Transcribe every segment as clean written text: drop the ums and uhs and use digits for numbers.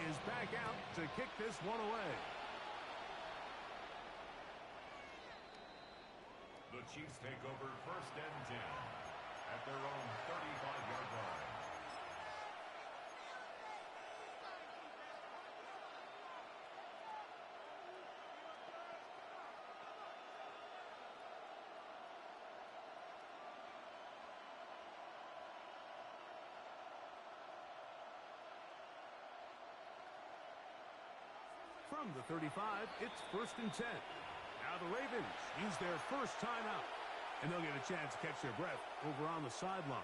is back out to kick this one away. The Chiefs take over 1st and 10 at their own 35-yard line. From the 35, it's 1st and 10. Now the Ravens use their first timeout, and they'll get a chance to catch their breath over on the sideline.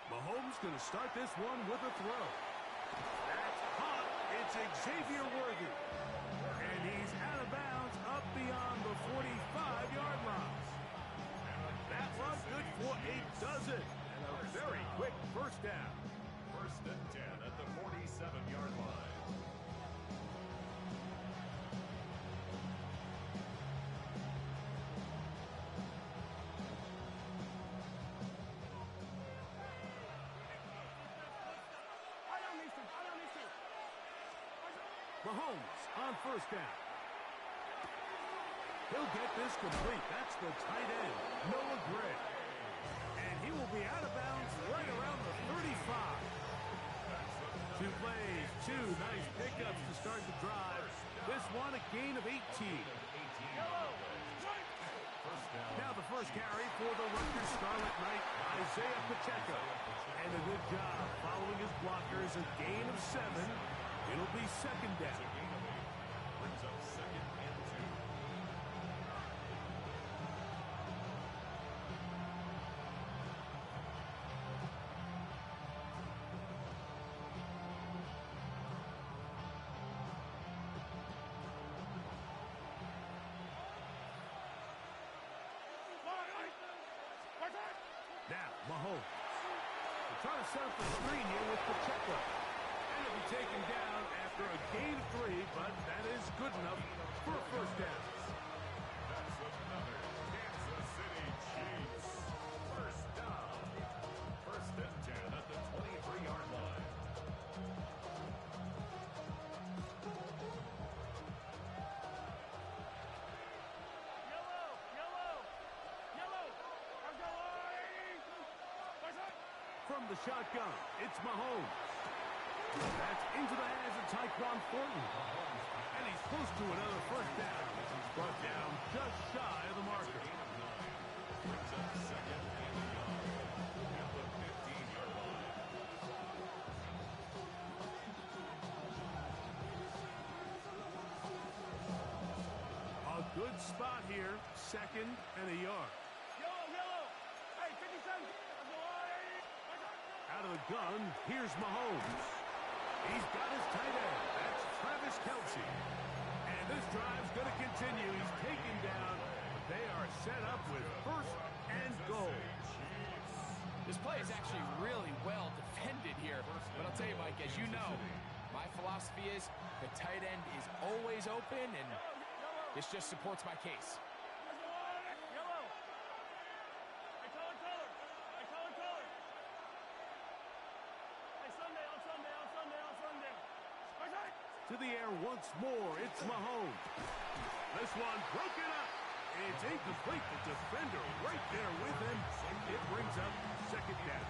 Mahomes going to start this one with a throw. That's hot. It's Xavier Worthy. And he's out of bounds up beyond the 45-yard line. That was good for a dozen. And a very quick first down. 1st and 10 at the 47-yard line. Mahomes on first down. He'll get this complete. That's the tight end, Noah Gray. And he will be out of bounds right around the 35. 2 plays, 2 nice pickups to start the drive. This one a gain of 18. Now the first carry for the Rutgers Scarlet Knight, Isaiah Pacheco. And a good job following his blockers, a gain of 7. It'll be 2nd down. Brings up 2nd and 2. Now, Mahomes. They're trying to set up the screen here with Pacheco. And he'll be taken down after a gain of 3, but that is good enough for a first down. That's another Kansas City Chiefs first down. 1st and 10 at the 23-yard line. From the shotgun, it's Mahomes. That's into the hands of Tyquan Thornton. And he's close to another first down. He's brought down just shy of the marker. Brings up 2nd and young at the 15-yard line. A good spot here, 2nd and a yard. Hey, 50 seconds. Out of the gun, here's Mahomes. He's got his tight end. That's Travis Kelce. And this drive's going to continue. He's taken down, but they are set up with 1st and goal. This play is actually really well defended here. But I'll tell you, Mike, as you know, my philosophy is the tight end is always open, and this just supports my case. To the air once more, it's Mahomes. This one broken up. It's incomplete. The defender right there with him. It brings up 2nd down.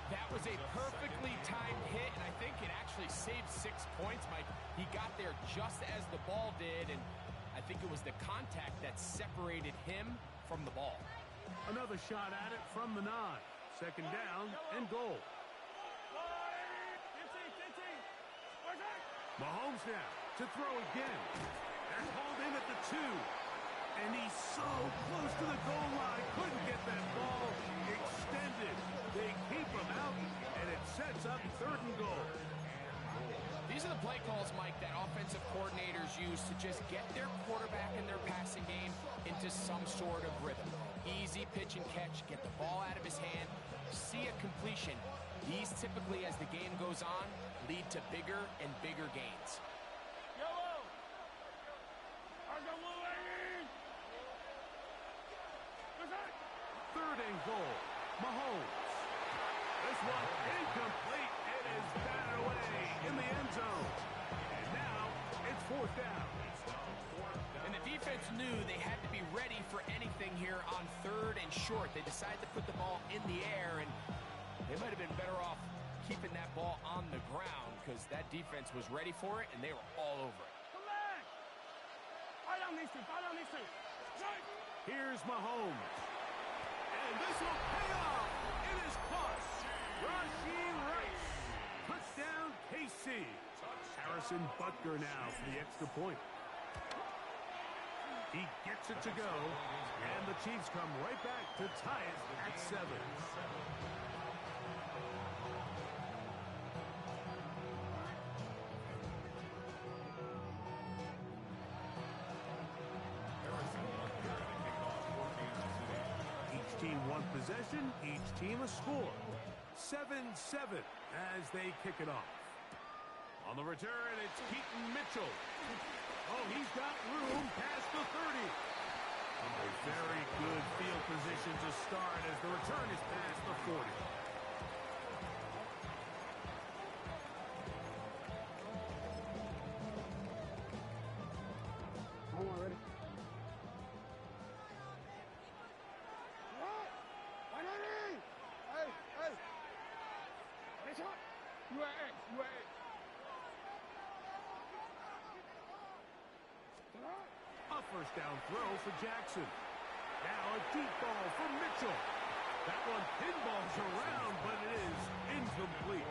That was a perfectly timed hit, and I think it actually saved 6 points, Mike. He got there just as the ball did, and I think it was the contact that separated him from the ball. Another shot at it from the 9. 2nd down and goal. Mahomes now to throw again. They're hauled in at the 2. And he's so close to the goal line. Couldn't get that ball extended. They keep him out, and it sets up 3rd and goal. different play calls, Mike, that offensive coordinators use to just get their quarterback and their passing game into some sort of rhythm. Easy pitch and catch, get the ball out of his hand, see a completion. These typically, as the game goes on, lead to bigger and bigger gains. Yellow! I got blue hanging! What's that? 3rd and goal. Mahomes. This one incomplete. It is batted away in the end zone. And now it's 4th down. And the defense knew they had to be ready for anything here on 3rd and short. They decided to put the ball in the air, and they might have been better off keeping that ball on the ground because that defense was ready for it, and they were all over it. Come back! Fight on these two, fight on these two. Strike! Here's Mahomes. And this will pay off. It is caught. Rashee Rice. Touchdown, KC. Harrison Butker now for the extra point. He gets it to go, and the Chiefs come right back to tie it at 7. Each team one possession, each team a score. 7-7 as they kick it off. On the return, it's Keaton Mitchell. Oh, he's got room past the 30. A very good field position to start as the return is past the 40. Come on, ready? What? Why not in? Hey, hey. What's up? You at X, you at X. A first down throw for Jackson. Now a deep ball for Mitchell. That one pinballs around, but it is incomplete.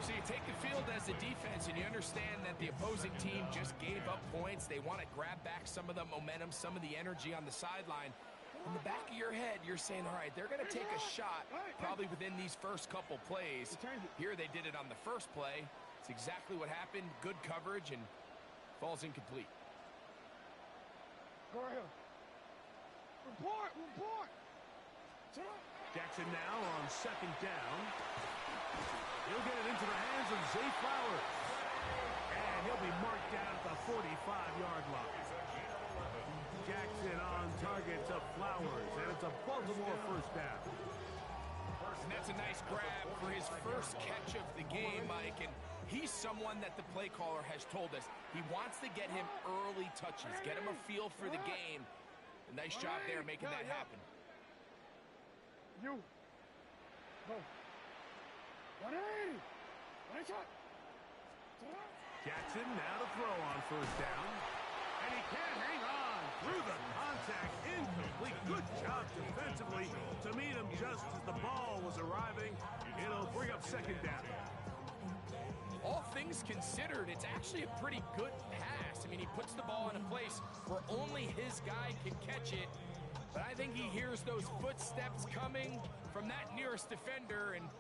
So you take the field as a defense, and you understand that the opposing team just gave up points. They want to grab back some of the momentum, some of the energy on the sideline. In the back of your head, you're saying, all right, they're going to take a shot probably within these first couple plays. Here they did it on the first play. It's exactly what happened. Good coverage, and falls incomplete. Go right here. Report, report. Jackson now on 2nd down. He'll get it into the hands of Zay Flowers. And he'll be marked down at the 45-yard line. Jackson on target to Flowers, and it's a Baltimore first down. And that's a nice grab for his first catch of the game, Mike. And he's someone that the play caller has told us he wants to get him early touches, get him a feel for the game. A nice job there making that happen. You. Go. 180. One shot. Jackson now to throw on first down. And he can't hang on through the contact. Incomplete. Good job defensively to meet him just as the ball was arriving. It'll bring up 2nd down. All things considered, it's actually a pretty good pass. I mean, he puts the ball in a place where only his guy can catch it. But I think he hears those footsteps coming from that nearest defender, and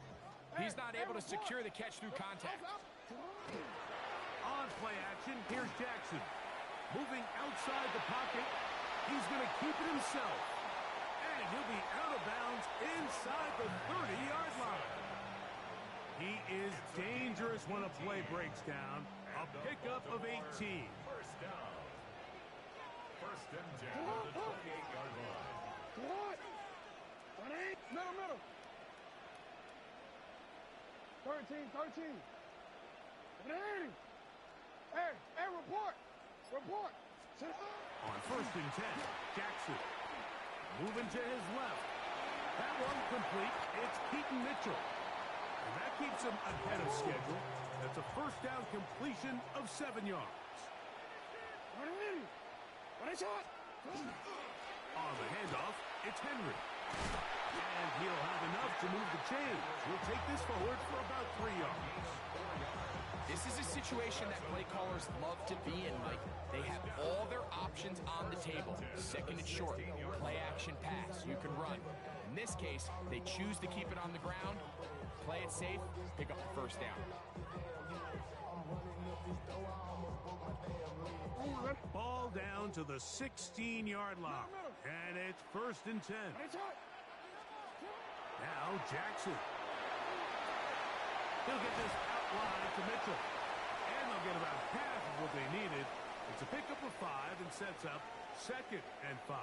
he's not able to secure the catch through contact. On play action, here's Jackson. Moving outside the pocket. He's going to keep it himself. And he'll be out of bounds inside the 30-yard line. He is dangerous when a play breaks down. A pickup of 18. First down. First and 10 at the 28-yard line. What? 1-8. Middle. 13. 180. Hey, report. On 1st and 10, Jackson moving to his left. That one complete. It's Keaton Mitchell. And that keeps him ahead of schedule. That's a first down completion of 7 yards. 180. One shot. On the handoff, it's Henry. And he'll have enough to move the chains. He'll take this forward for about 3 yards. This is a situation that play callers love to be in, Mike. They have all their options on the table. 2nd and short, play action pass, you can run. In this case, they choose to keep it on the ground, play it safe, pick up the first down. Ball down to the 16-yard line. And it's 1st and 10. Now Jackson. He'll get this outline to Mitchell. And they'll get about half of what they needed. It's a pickup of 5 and sets up 2nd and 5.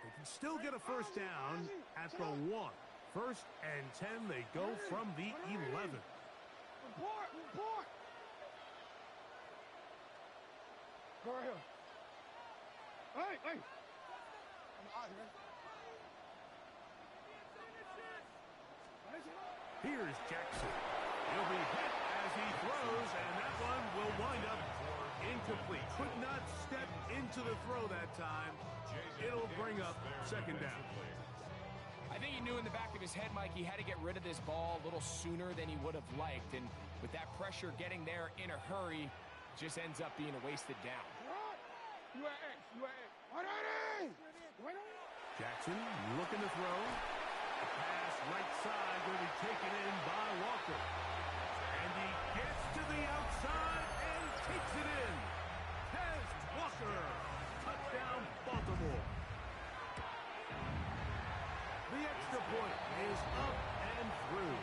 They can still get a first down at the 1. 1st and 10, they go from the 11. Report! Go right here. Hey! I'm out here. Here's Jackson. He'll be hit as he throws, and that one will wind up incomplete. Could not step into the throw that time. It'll bring up 2nd down. I think he knew in the back of his head, Mike, he had to get rid of this ball a little sooner than he would have liked. And with that pressure getting there in a hurry, it just ends up being a wasted down. Jackson looking to throw. Pass right side going to be taken in by Walker. And he gets to the outside and takes it in. Tez Walker. Touchdown, Baltimore. The extra point is up and through.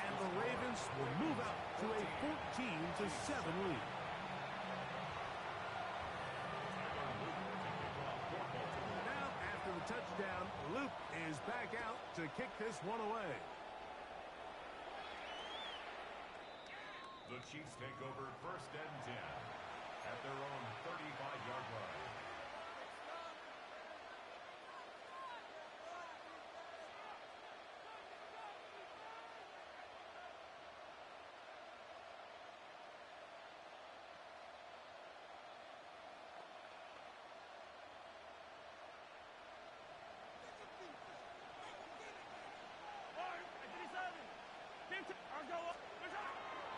And the Ravens will move out to a 14-7 lead. Now, after the touchdown, Luke is back out to kick this one away. The Chiefs take over 1st and 10 at their own 35-yard line.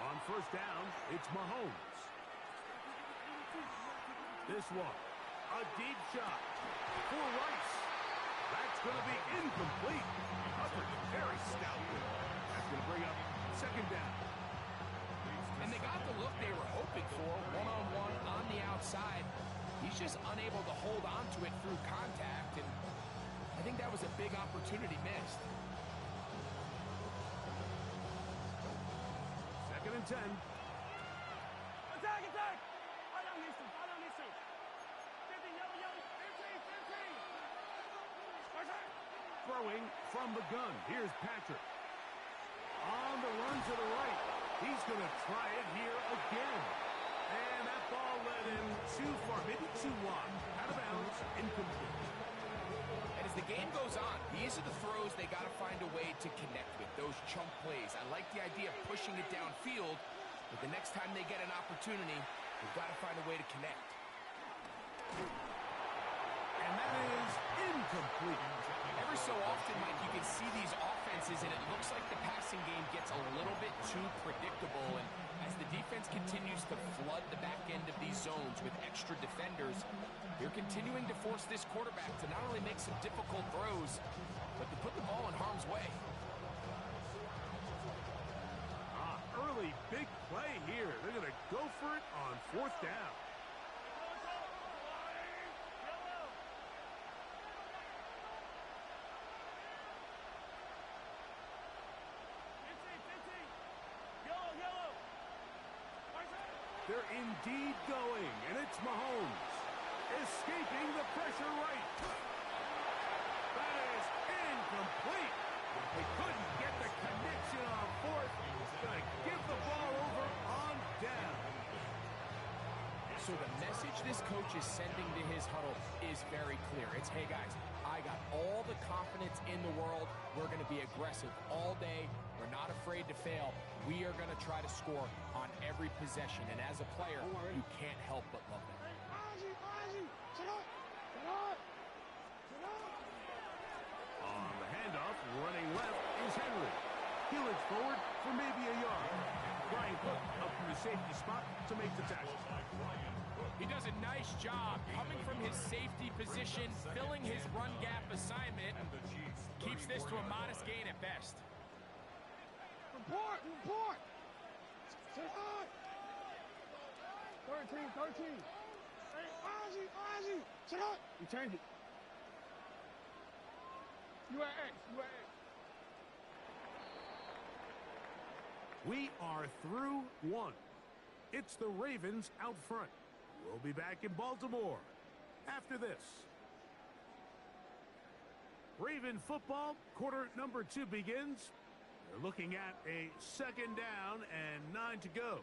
On 1st down, it's Mahomes. This one, a deep shot for Rice. That's going to be incomplete. Covered very stoutly. That's going to bring up 2nd down. And they got the look they were hoping for, one-on-one on the outside. He's just unable to hold on to it through contact, and I think that was a big opportunity missed. 2nd and 10. Attack! Throwing from the gun. Here's Patrick. On the run to the right. He's going to try it here again. And that ball led him too far, maybe too wide. Out of bounds, incomplete. And as the game goes on, these are the throws they got to find a way to connect with, those chunk plays. I like the idea of pushing it downfield, but the next time they get an opportunity, they've got to find a way to connect. And that is incomplete. Every so often, Mike, you can see these offenses, and it looks like the passing game gets a little bit too predictable. And as the defense continues to flood the back end of these zones with extra defenders, they're continuing to force this quarterback to not only make some difficult throws, but to put the ball in harm's way. Early big play here. They're going to go for it on 4th down. They're indeed going, and it's Mahomes escaping the pressure right. That is incomplete. They couldn't get the connection on 4th. Going to give the ball over on down. So the message this coach is sending to his huddle is very clear. It's, hey guys, I got all the confidence in the world. We're going to be aggressive all day. We're not afraid to fail. We are going to try to score on every possession. And as a player, you can't help but love that. On the handoff, running left is Henry. He'll edge forward for maybe a yard. Brian Cook up from the safety spot to make the tackle. He does a nice job coming from his safety position, filling his run gap assignment, and keeps this to a modest gain at best. Report! Sit high! 13. Hey, Ozzie! Sit high! You change it. You at X. We are through one. It's the Ravens out front. We'll be back in Baltimore after this. Raven football, quarter number 2 begins. They're looking at a 2nd down and 9 to go.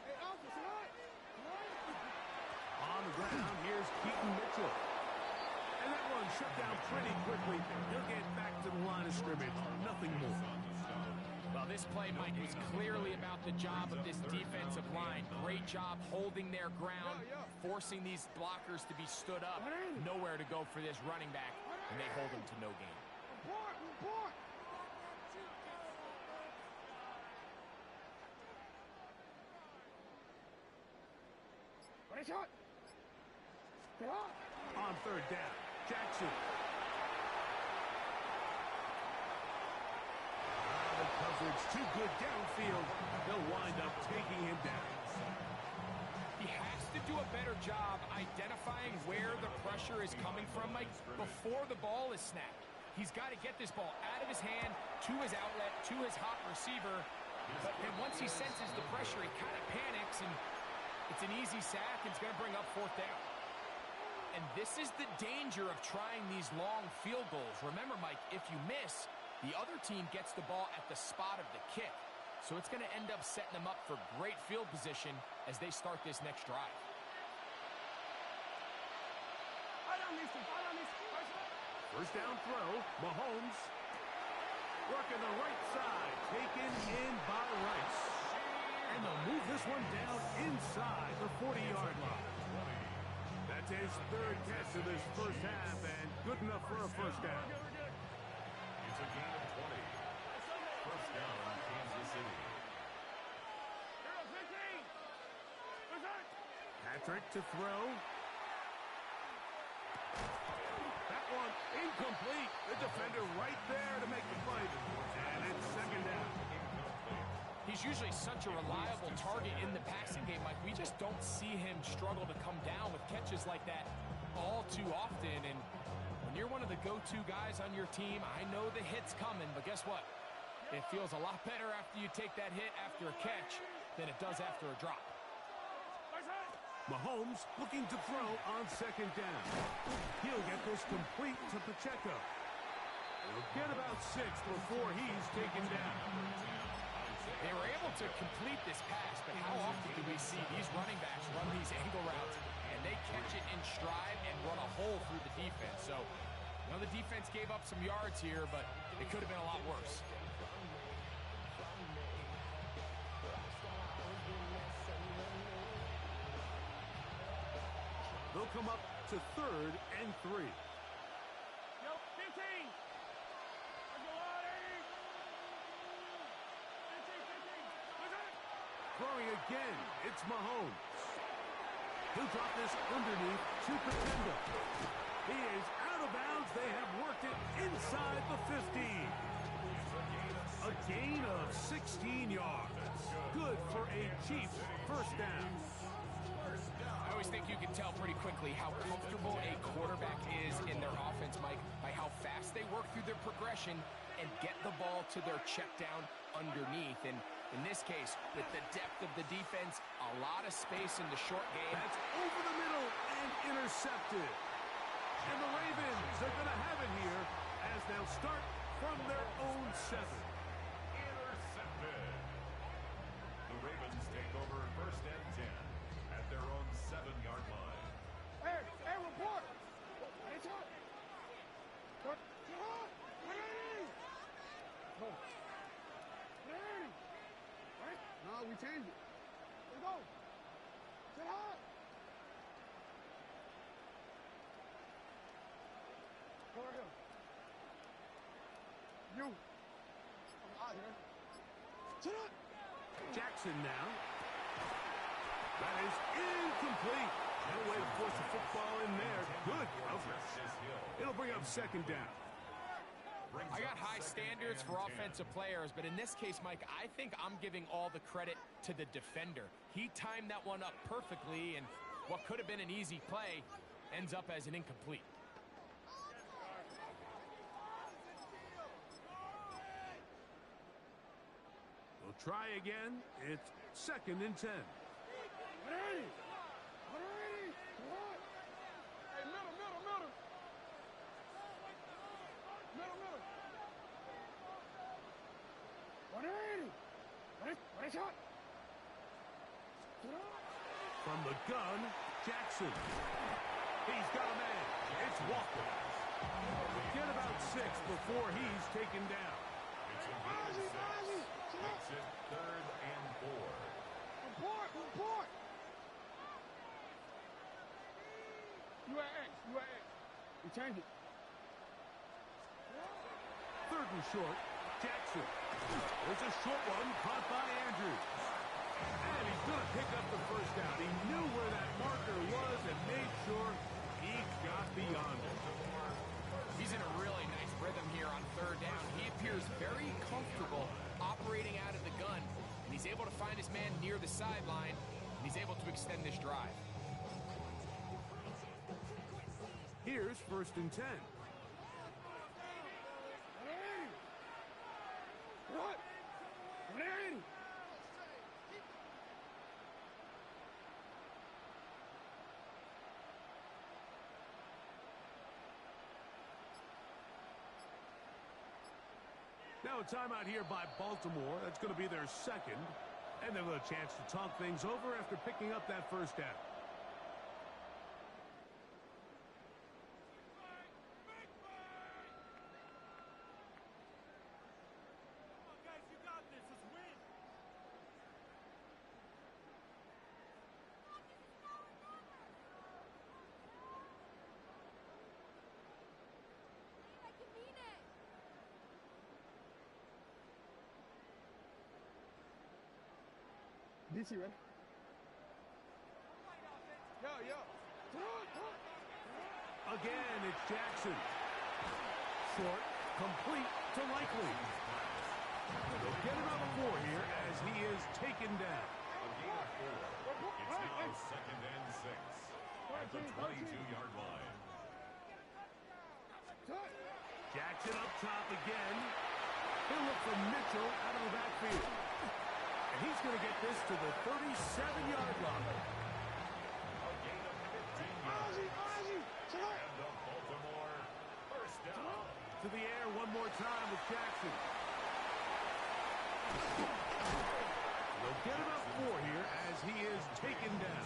Hey, Alpha, slide. On the ground, here's Keaton Mitchell. And that one shut down pretty quickly. He'll get back to the line of scrimmage. Nothing more. Well, this play, Mike, was clearly about the job of this defensive line. Great job holding their ground, forcing these blockers to be stood up. Nowhere to go for this running back, and they hold him to no gain. Report! Ready, shot! Get up! On 3rd down, Jackson. The coverage too good downfield. They'll wind up taking him down. He has to do a better job identifying where the pressure is coming from, Mike, before the ball is snapped. He's got to get this ball out of his hand, to his outlet, to his hot receiver. But then once he senses the pressure, he kind of panics, and it's an easy sack, and it's going to bring up 4th down. And this is the danger of trying these long field goals. Remember, Mike, if you miss, the other team gets the ball at the spot of the kick. So it's going to end up setting them up for great field position as they start this next drive. First down throw, Mahomes. Working the right side, taken in by Rice. And they'll move this one down inside the 40-yard line. That's his 3rd catch of this first half, and good enough for a first down. It's a gain of 20. First down, Kansas City. Patrick to throw. That one incomplete. The defender right there to make the play. And it's 2nd down. He's usually such a reliable target in the passing game. Like, we just don't see him struggle to come down with catches like that all too often. And when you're one of the go-to guys on your team, I know the hit's coming, but guess what? It feels a lot better after you take that hit after a catch than it does after a drop. Mahomes looking to throw on 2nd down. He'll get this complete to Pacheco. He'll get about 6 before he's taken down. They were able to complete this pass, but how often do we see these running backs run these angle routes and they catch it in stride and run a hole through the defense? So, you know, the defense gave up some yards here, but it could have been a lot worse. They'll come up to 3rd and 3. Yo, 15! Throwing again, it's Mahomes. He'll drop this underneath to Pacheco. He is out of bounds. They have worked it inside the 15. A gain of 16 yards. Good for a Chiefs first down. I always think you can tell pretty quickly how comfortable a quarterback is in their offense, Mike, by how fast they work through their progression and get the ball to their check down underneath. And in this case, with the depth of the defense, a lot of space in the short game. That's over the middle and intercepted. And the Ravens are going to have it here as they'll start from their own 7. Intercepted. The Ravens take over 1st and 10 at their own 7-yard line. Hey, report! Hey, shot! What? Ready! Go. Ready! Right? change it. Let's go. Sit hard. Go right here. You. I'm out here. Sit up. Jackson now. That is incomplete. No way to force the football in there. Good coverage. It'll bring up second down. I got high standards for offensive players, but in this case, Mike, I think I'm giving all the credit to the defender. He timed that one up perfectly, and what could have been an easy play ends up as an incomplete. We'll try again. It's second and 10. Hey, middle. Middle. 180. Ready, shot. From the gun, Jackson. He's got a man. It's Walker. Get about 6 before he's taken down. It's a gain of 6. Makes it 3rd and 4. Report. You at X. You change it. 3rd and short, Jackson. There's a short one caught by Andrews. And he's going to pick up the first down. He knew where that marker was and made sure he got beyond it. He's in a really nice rhythm here on 3rd down. He appears very comfortable operating out of the gun, and he's able to find his man near the sideline, and he's able to extend this drive. Here's 1st and 10. What? 180. Now a timeout here by Baltimore. That's going to be their 2nd. And they'll have a chance to talk things over after picking up that first down. DC ready? Yo. Again, it's Jackson. Short, complete to Likely. They'll get another 4 here as he is taken down. A gain of 4. It's now 2nd and 6 at the 22-yard line. Jackson up top again. He'll look for Mitchell out of the backfield. And he's going to get this to the 37-yard line. A gain of 15 yards. And the Baltimore first down. To the air one more time with Jackson. They'll get about 4 here as he is taken down.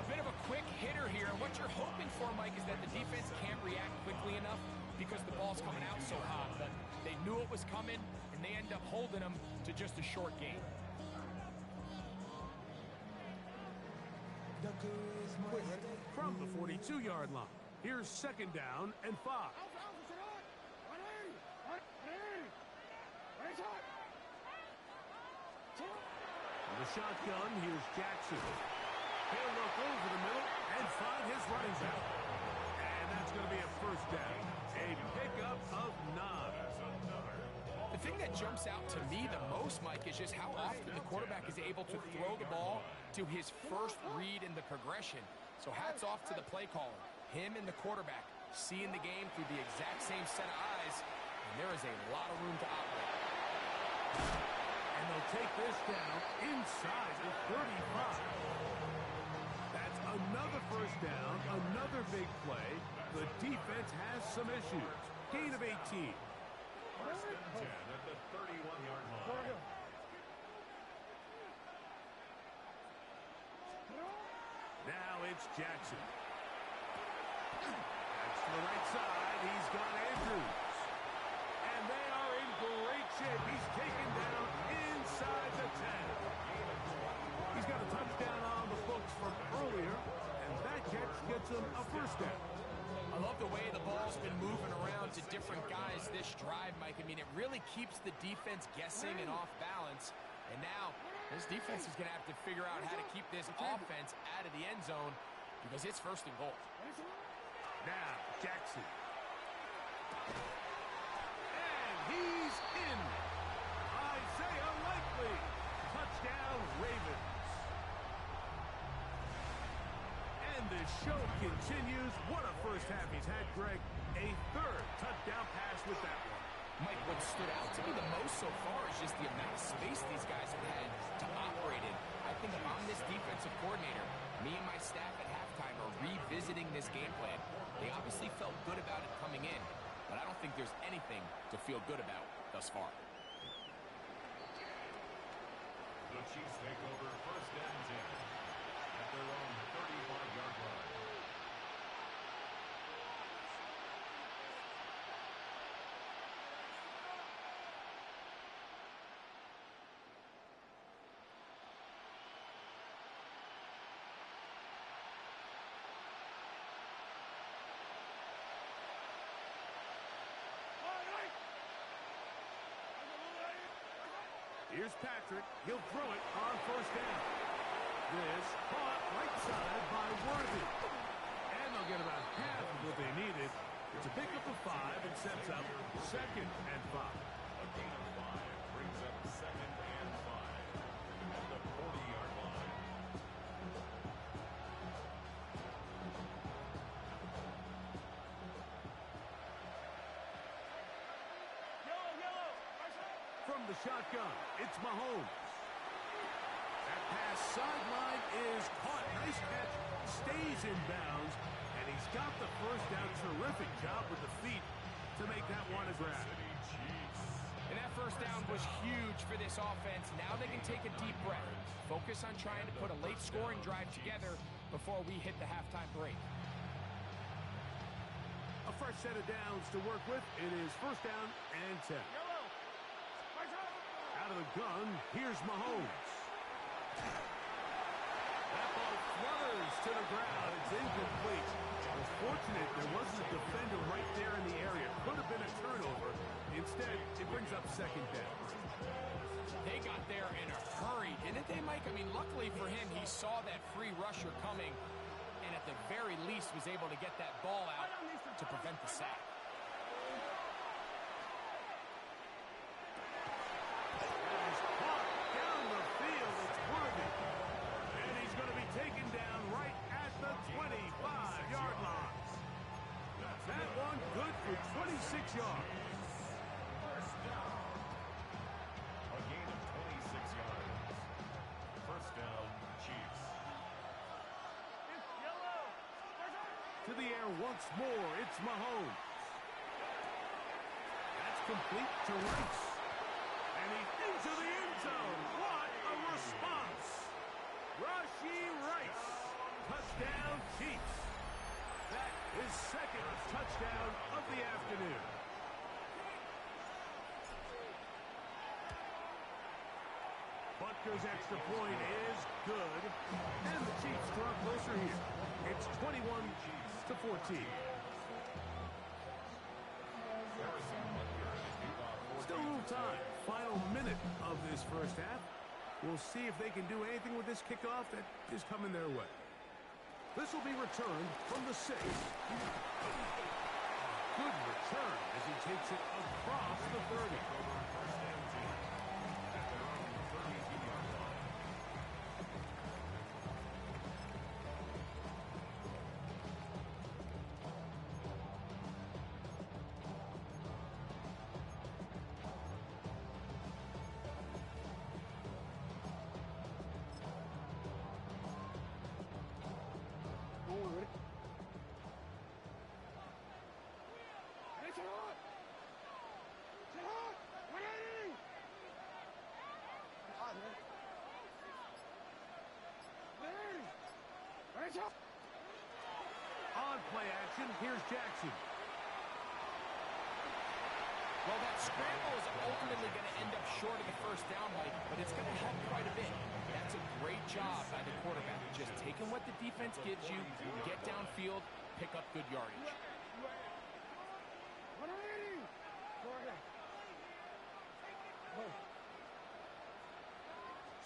A bit of a quick hitter here, and what you're hoping for, Mike, is that the defense can't react quickly enough because the ball's coming out so hot. But they knew it was coming, and they end up holding them to just a short gain. From the 42-yard line, here's 2nd down and 5. From the shotgun, here's Jackson. He'll look over the middle and find his running back. And that's going to be a first down. A pickup of 9. The thing that jumps out to me the most, Mike, is just how often the quarterback is able to throw the ball to his first read in the progression. So hats off to the play caller. Him and the quarterback seeing the game through the exact same set of eyes, and there is a lot of room to operate. And they'll take this down inside the 35. That's another first down, another big play. The defense has some issues. Gain of 18. First and 10 at the 31-yard line. Now it's Jackson. That's to the right side. He's got Andrews. And they are in great shape. He's taken down inside inside the 10. He's got a touchdown on the books from earlier, and that catch gets him a first down. I love the way the ball's been moving around to different guys this drive, Mike. I mean, it really keeps the defense guessing and off balance. And now, this defense is going to have to figure out how to keep this offense out of the end zone because it's first and goal. Now, Jackson. And he's in. Isaiah Likely. Touchdown, Ravens. And the show continues. What a first half he's had, Greg. A third touchdown pass with that one. Mike, what stood out to me the most so far is just the amount of space these guys have had to operate in. I think if I'm this defensive coordinator, me and my staff at halftime are revisiting this game plan. They obviously felt good about it coming in, but I don't think there's anything to feel good about thus far. The Chiefs take over first and 10 at their own 35-yard line. Here's Patrick. He'll throw it on first down. This caught right side by Worthy. And they'll get about half of what they needed. It's a pickup of 5 and sets up second and 5. A gain of 5 brings up second and 5 at the 40-yard line. From the shotgun, it's Mahomes. That pass sideline is caught. Nice catch. Stays in bounds. And he's got the first down. Terrific job with the feet to make that one a grab. And that first down was huge for this offense. Now they can take a deep breath. Focus on trying to put a late scoring drive together before we hit the halftime break. A fresh set of downs to work with. It is first down and 10. Out of the gun, here's Mahomes. That ball flutters to the ground. It's incomplete. It's fortunate there wasn't a defender right there in the area. Could have been a turnover. Instead, it brings up second down. They got there in a hurry, didn't they, Mike? I mean, luckily for him, he saw that free rusher coming and at the very least was able to get that ball out to prevent the sack. Taken down right at the 25-yard line. That one good for 26 yards. First down. A gain of 26 yards. First down, Chiefs. To the air once more, it's Mahomes. That's complete to Rice. And he's into the end zone. What a response. Rashee Rice. Touchdown, Chiefs. That is second touchdown of the afternoon. Butker's extra point is good. And the Chiefs draw closer here. It's 21-14. Still a little time. Final minute of this first half. We'll see if they can do anything with this kickoff that is coming their way. This will be returned from the 6. Good return as he takes it across the 30. On play action, here's Jackson. Well, that scramble is ultimately going to end up short of the first down, Mike, but it's going to help quite a bit. That's a great job by the quarterback. Just taking what the defense gives you, get downfield, pick up good yardage. 180. Go ahead. Go.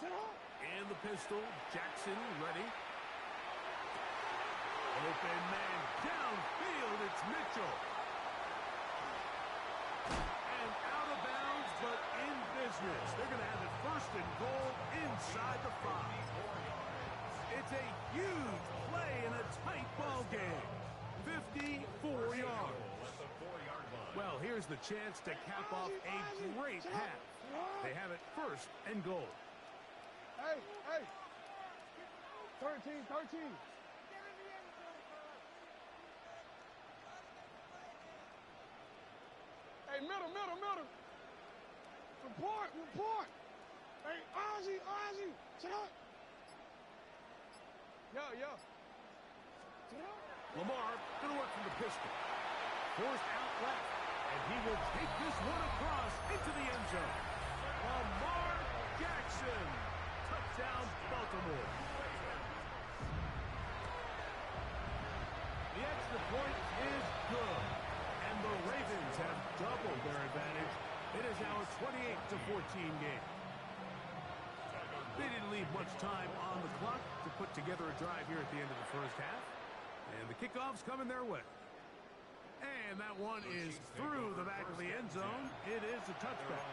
Sit up. And the pistol, Jackson ready. Open man downfield, it's Mitchell. And out of bounds, but in business. They're going to have it first and goal inside the 5. It's a huge play in a tight ball game. 54 yards. Well, here's the chance to cap off a great half. They have it first and goal. Hey, hey. 13. Hey, middle. Report. Hey, Ozzie, sit up. Yo. Sit up. Lamar going to work from the pistol. Forced out left. And he will take this one across into the end zone. Lamar Jackson. Touchdown, Baltimore. The extra point is good. And the Ravens have doubled their advantage. It is now a 28-14 game. They didn't leave much time on the clock to put together a drive here at the end of the first half. And the kickoff's coming their way. And that one is through the back of the end zone. It is a touchback.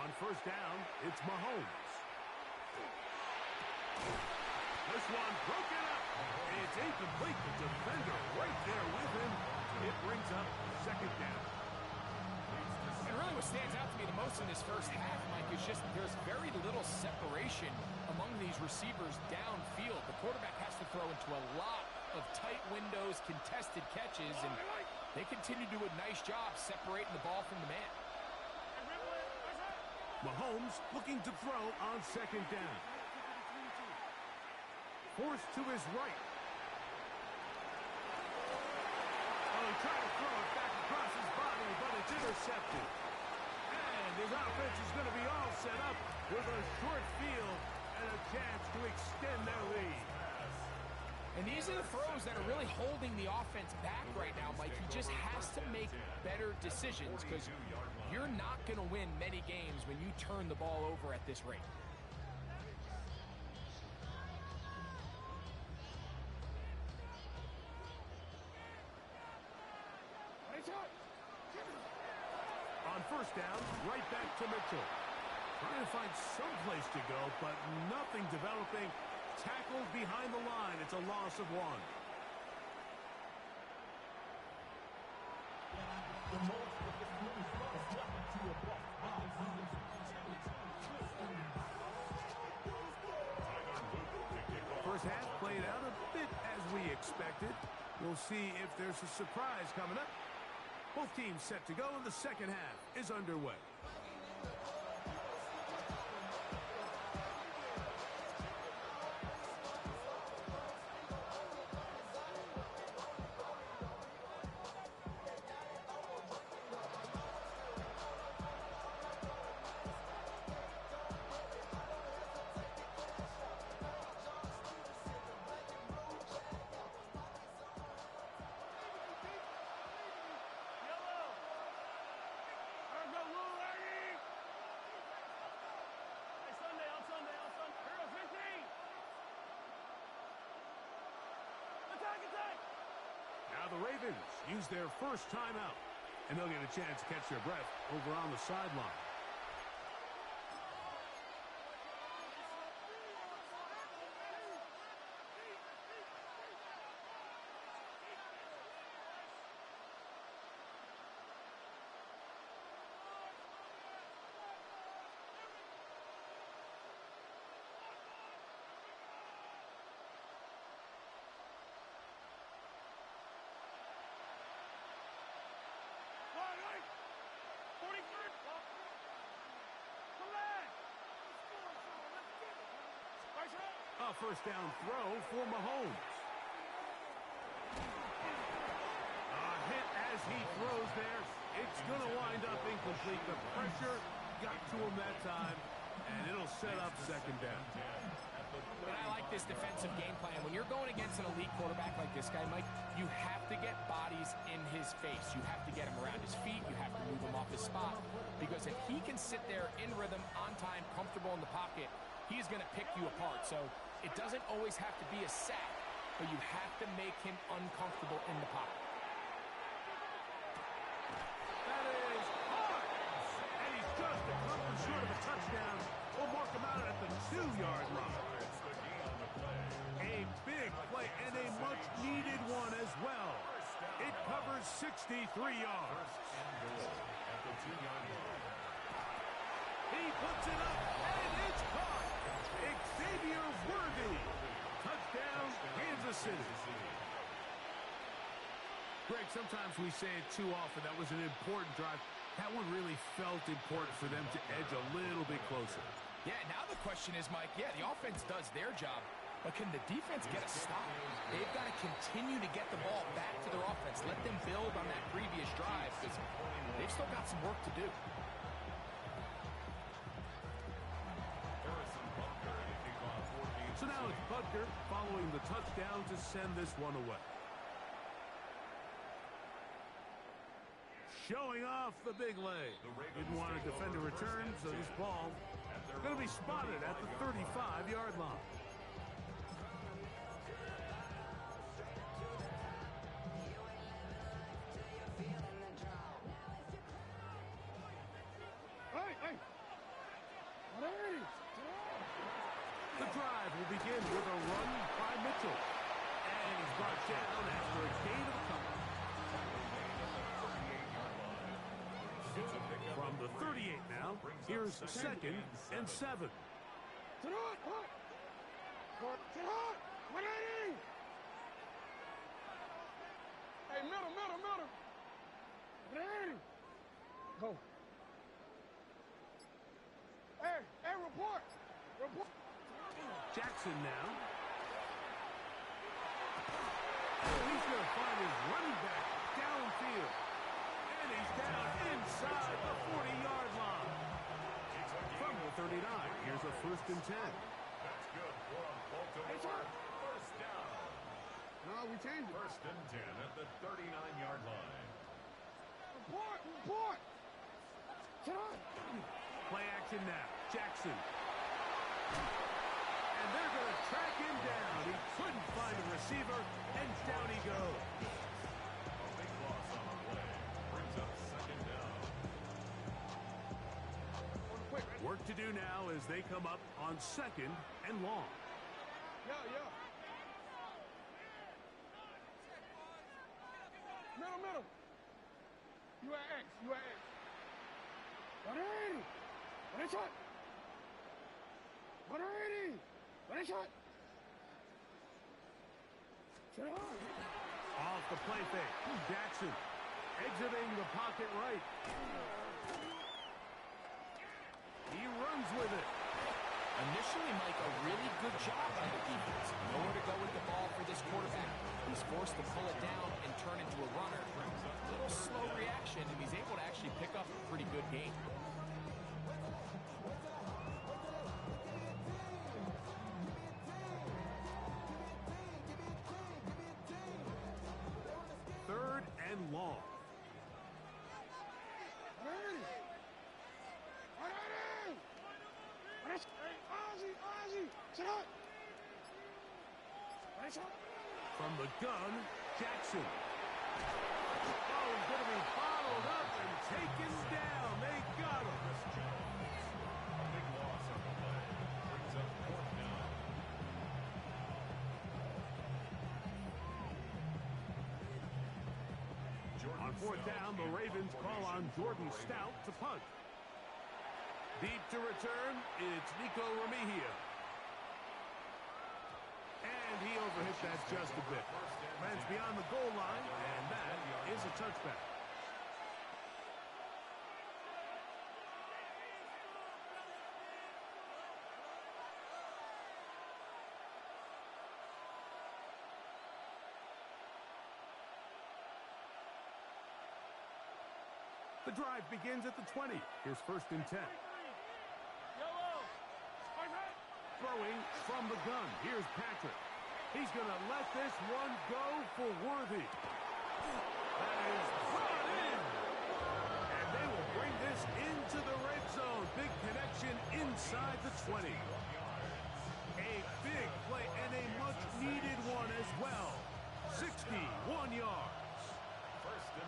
On first down, it's Mahomes. This one broken up. It's incomplete. The defender right there with him. It brings up second down. And really what stands out to me the most in this first half, Mike, is just there's very little separation among these receivers downfield. The quarterback has to throw into a lot of tight windows, contested catches, and they continue to do a nice job separating the ball from the man. Mahomes looking to throw on second down. Forced to his right. Oh, he tried to throw it back across his body, but it's intercepted. And his offense is going to be all set up with a short field and a chance to extend their lead. And these are the throws that are really holding the offense back right now, Mike. He just has to make better decisions because you're not going to win many games when you turn the ball over at this rate. On first down, right back to Mitchell. Trying to find some place to go, but nothing developing. Tackled behind the line. It's a loss of 1. First half played out a bit as we expected. We'll see if there's a surprise coming up. Both teams set to go, and the second half is underway. Now the Ravens use their first timeout, and they'll get a chance to catch their breath over on the sideline. A first down throw for Mahomes. A hit as he throws there. It's going to wind up incomplete. The pressure got to him that time, and it'll set up second down. But I like this defensive game plan. When you're going against an elite quarterback like this guy, Mike, you have to get bodies in his face. You have to get him around his feet. You have to move him off his spot. Because if he can sit there in rhythm, on time, comfortable in the pocket, he's going to pick you apart. So it doesn't always have to be a sack, but you have to make him uncomfortable in the pocket. That is hard. And he's just a couple short of a touchdown. We'll mark him out at the 2-yard line. A big play and a much-needed one as well. It covers 63 yards. He puts it up, and it's caught. Xavier Worthy. Touchdown, Kansas City. Greg, sometimes we say it too often. That was an important drive. That one really felt important for them to edge a little bit closer. Yeah, now the question is, Mike, yeah, the offense does their job, but can the defense get a stop? They've got to continue to get the ball back to their offense. Let them build on that previous drive because they've still got some work to do. So now it's Butker following the touchdown to send this one away. Showing off the big leg. Didn't want to defend a return, so this ball going to be spotted at the 35-yard line. The drive will begin with a run by Mitchell. And he's brought down after a gain of a couple. From the 38 now, here's 2nd and 7. Hey, middle. Go. Hey, report. Jackson now. Oh, he's going to find his running back downfield. And he's down inside the 40-yard line. From the 39, here's a 1st and 10. That's good for a Baltimore first down. No, we changed it. 1st and 10 at the 39-yard line. Report. Get on. Play action now. Jackson. And they're going to track him down. He couldn't find a receiver, and down he goes. A big loss on the play. Brings up 2nd down. Work to do now as they come up on 2nd and long. Yeah. Middle. You at X. 180. What a shot. 180. What a shot. Get on. Off the play fake. Jackson exiting the pocket right. He runs with it. Initially, Mike, a really good job by the defense. Nowhere to go with the ball for this quarterback. He's forced to pull it down and turn into a runner. A little slow reaction, and he's able to actually pick up a pretty good game. Third and long. Ozzy, sit up. From the gun, Jackson. Oh, he's going to be followed up and taken down. They got him. A big loss on the play. Brings up fourth down. On fourth down, the Ravens call on Jordan Stout to punt. Deep to return, it's Nico Remigio. And he overhit that just a bit. Lands beyond the goal line, and that is a touchback. The drive begins at the 20. Here's first and 10. Throwing from the gun. Here's Patrick. He's going to let this one go for Worthy. That is brought in. And they will bring this into the red zone. Big connection inside the 20. A big play and a much-needed one as well. 61 yards.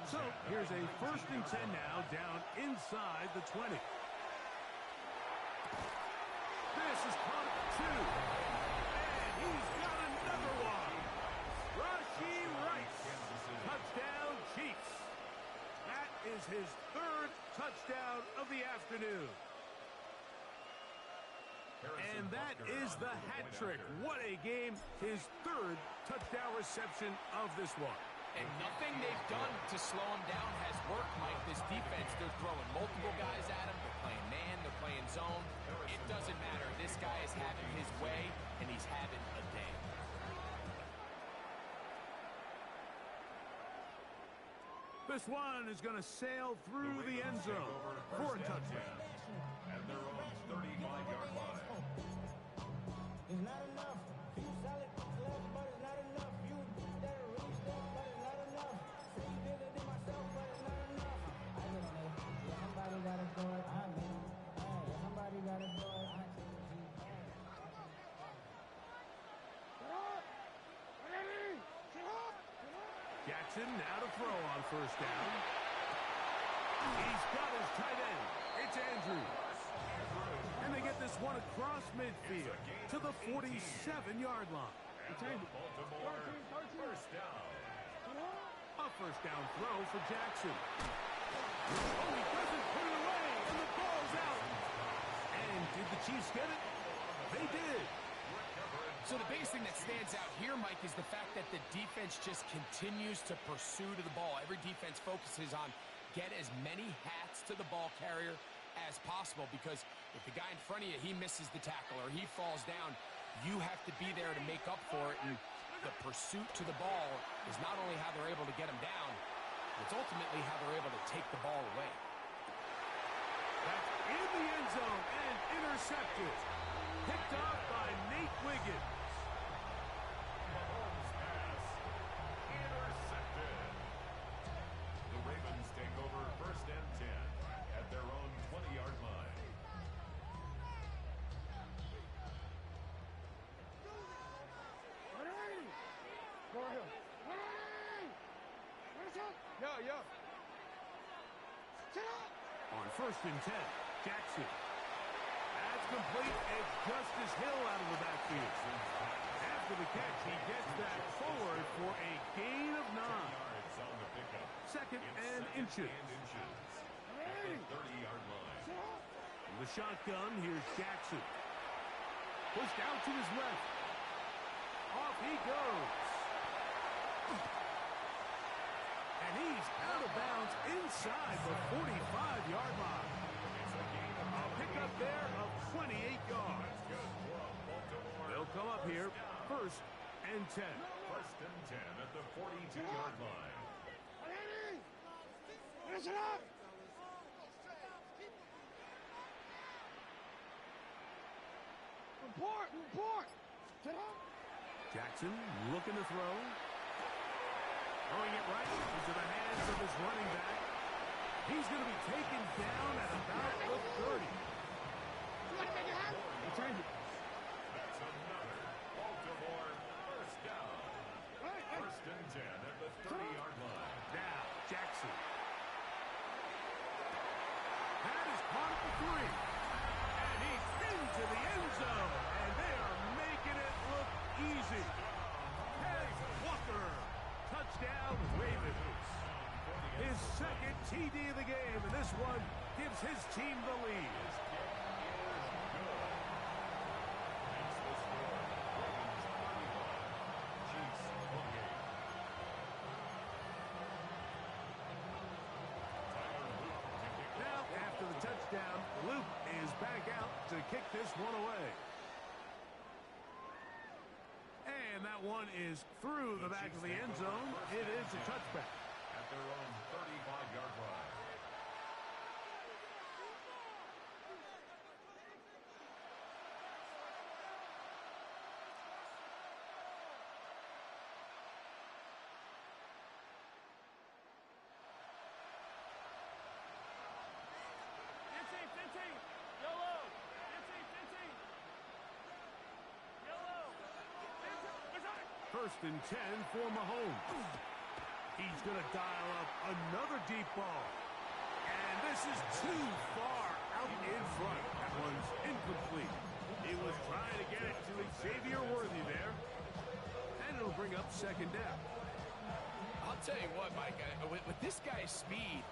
So here's a first and 10 now down inside the 20. This is caught at 2. And he's got another one. Rashee Rice. Touchdown Chiefs. That is his third touchdown of the afternoon. And that is the hat trick. What a game. His third touchdown reception of this one. And nothing they've done to slow him down has worked, Mike. This defense, they're throwing multiple guys at him. They're playing man, they're playing zone. It doesn't matter. This guy is having his way, and he's having a day. This one is going to sail through the end zone for a touchdown. At their own 35-yard line. It's not enough. You solid left, but it's not enough. You that really stuff, but it's not enough. Say you did it to myself, but it's not enough. I get on it. Yeah, somebody gotta do it. I mean, hey, somebody gotta do it. I take Jackson now to throw on first down. He's got his tight end. It's Andrews. And they get this one across midfield to the 47-yard line. Baltimore, first down. A first down throw for Jackson. Oh, he doesn't put it away, and the ball's out. And did the Chiefs get it? They did. So the biggest thing that stands out here, Mike, is the fact that the defense just continues to pursue to the ball. Every defense focuses on get as many hats to the ball carrier as possible, because if the guy in front of you, he misses the tackle or he falls down, you have to be there to make up for it. And the pursuit to the ball is not only how they're able to get him down, it's ultimately how they're able to take the ball away. That's in the end zone and intercepted. Picked off by Nate Wiggins. Mahomes pass. Intercepted. The Ravens take over first and 10 at their own 20-yard line. Go ahead. Yeah. On first and 10, Jackson. That's complete. It's Justice Hill out of the backfield. After the catch, he gets that forward for a gain of 9. Yards on the pickup. Second and inches. At the 30-yard line. From the shotgun, here's Jackson. Pushed out to his left. Off he goes. And he's out of bounds inside the 45-yard line. A pickup there of 28 yards. They'll come up here first and 10. First and 10 at the 42-yard line. Finish it up. Report. Get up. Jackson looking to throw. Throwing it right into the hands of his running back. He's going to be taken down at about the 30. Change it. That's another Baltimore first down. Hey. First and 10 at the 30-yard line. TD of the game, and this one gives his team the lead. Now, after the touchdown, Luke is back out to kick this one away. And that one is through the back of the end zone. It is a touchback. At their own 35-yard line. First and 10 for Mahomes. He's going to dial up another deep ball. And this is too far out in front. That one's incomplete. He was trying to get it to Xavier Worthy there. And it'll bring up second down. I'll tell you what, Mike, with this guy's speed,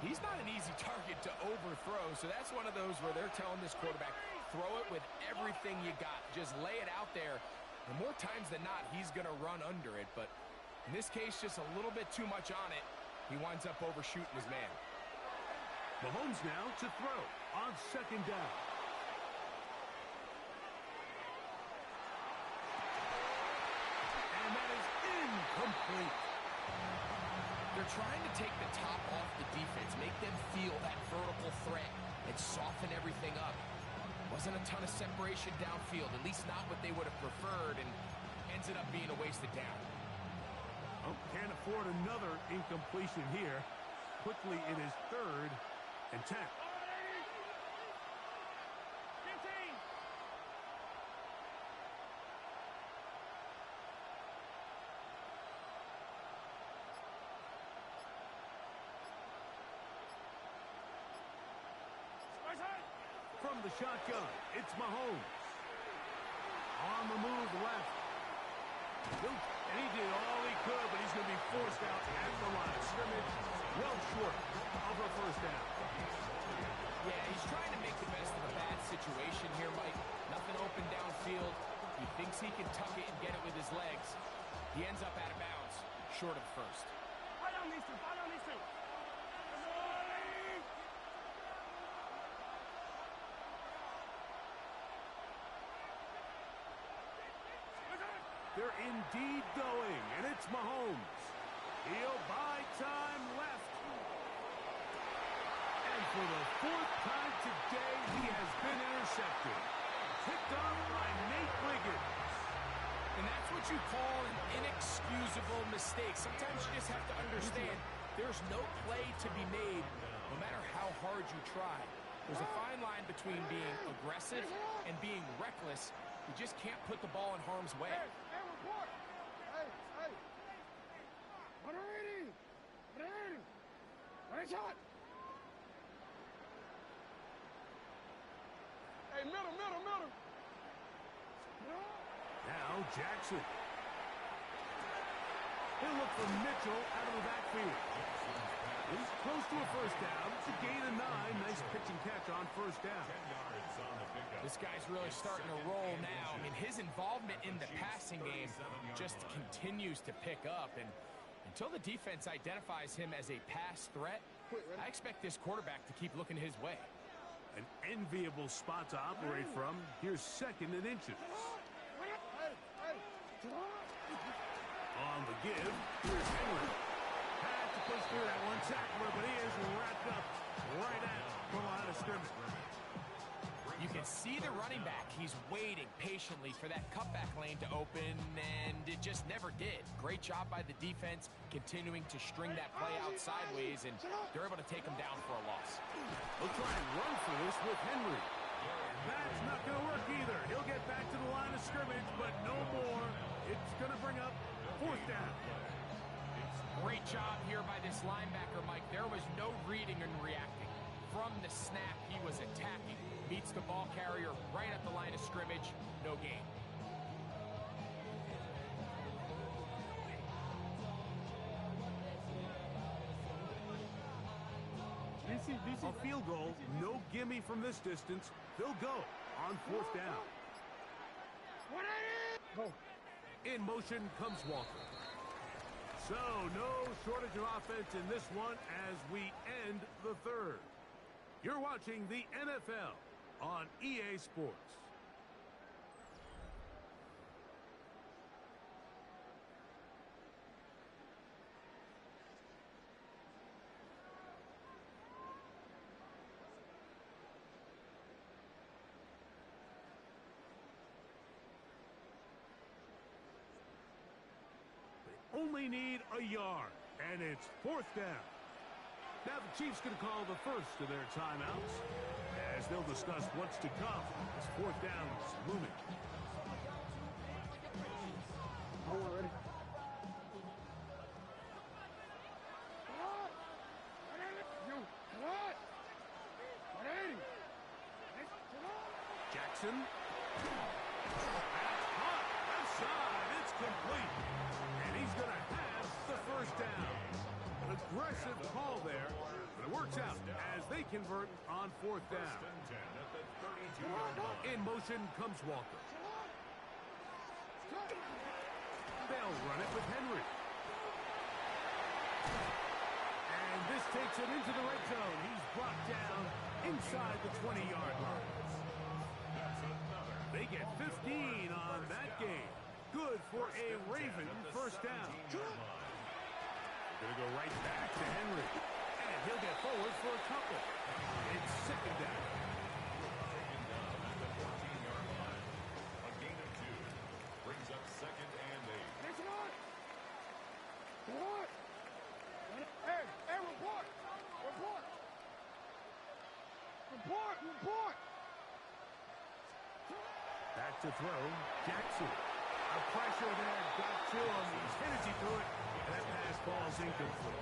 he's not an easy target to overthrow. So that's one of those where they're telling this quarterback, throw it with everything you got. Just lay it out there. And more times than not, he's going to run under it. But in this case, just a little bit too much on it. He winds up overshooting his man. Mahomes now to throw on second down. And that is incomplete. They're trying to take the top off the defense, make them feel that vertical threat, and soften everything up. Wasn't a ton of separation downfield, at least not what they would have preferred, and ends it up being a wasted down. Oh, can't afford another incompletion here. Quickly, it is third and 10. From the shotgun, it's Mahomes. On the move left. And he did all he could, but he's going to be forced out at the line of scrimmage. Well short of a first down. Yeah, he's trying to make the best of a bad situation here, Mike. Nothing open downfield. He thinks he can tuck it and get it with his legs. He ends up out of bounds, short of first. Fight on these two. Fight on these two. They're indeed going, and it's Mahomes. He'll buy time left. And for the fourth time today, he has been intercepted. Picked up by Nate Wiggins. And that's what you call an inexcusable mistake. Sometimes you just have to understand there's no play to be made, no matter how hard you try. There's a fine line between being aggressive and being reckless. You just can't put the ball in harm's way. Hey, report. Hey. 180. 180. One shot. Hey, middle. Now Jackson. He'll look for Mitchell out of the backfield. He's close to a first down. It's a gain of 9. Nice pitch and catch on first down. This guy's really starting to roll now. I mean, his involvement in the passing game just continues to pick up. And until the defense identifies him as a pass threat, I expect this quarterback to keep looking his way. An enviable spot to operate from. Here's second and inches. On the give, here's Henry. Had to push through that one tackler, but he is wrapped up right at the line of scrimmage. You can see the running back. He's waiting patiently for that cutback lane to open, and it just never did. Great job by the defense, continuing to string that play out sideways, and they're able to take him down for a loss. They'll try and run for this with Henry. That's not going to work either. He'll get back to the line of scrimmage, but no more. It's going to bring up fourth down. Great job here by this linebacker, Mike. There was no reading and reacting. From the snap, he was attacking. Beats the ball carrier right at the line of scrimmage. No gain. A field goal, no gimme from this distance. They'll go on fourth down. Go. In motion comes Walker. So, no shortage of offense in this one as we end the third. You're watching the NFL on EA Sports. Only need a yard, and it's fourth down. Now the Chiefs going to call the first of their timeouts as they'll discuss what's to come as fourth down is looming. I'm ready. You. What? 180. Jackson. That's hot. Left side. It's complete. And he's going to have the first down. An aggressive call there, but it works out as they convert on fourth down. First and 10 at the 32-yard line. In motion comes Walker. They'll run it with Henry. And this takes him into the red zone. He's brought down inside the 20-yard line. They get 15 on that game. Good for a Raven first down. Going to go right back to Henry. And he'll get forward for a couple. It's second down. Second down at the 14-yard line. A gain of 2. Brings up second and 8. Next one. What? Hey, report. Report. Report, report. Back to throw. Jackson. A pressure there got to him. He's Hennessy through it. And that pass ball's incomplete.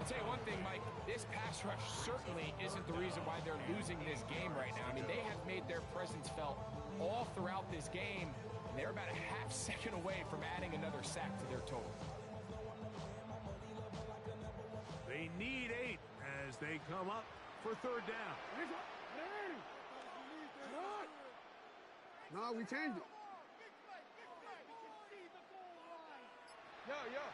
I'll tell you one thing, Mike. This pass rush certainly isn't the reason why they're losing this game right now. I mean, they have made their presence felt all throughout this game. And they're about a half second away from adding another sack to their total. They need 8 as they come up for third down. No, we changed it. Yeah.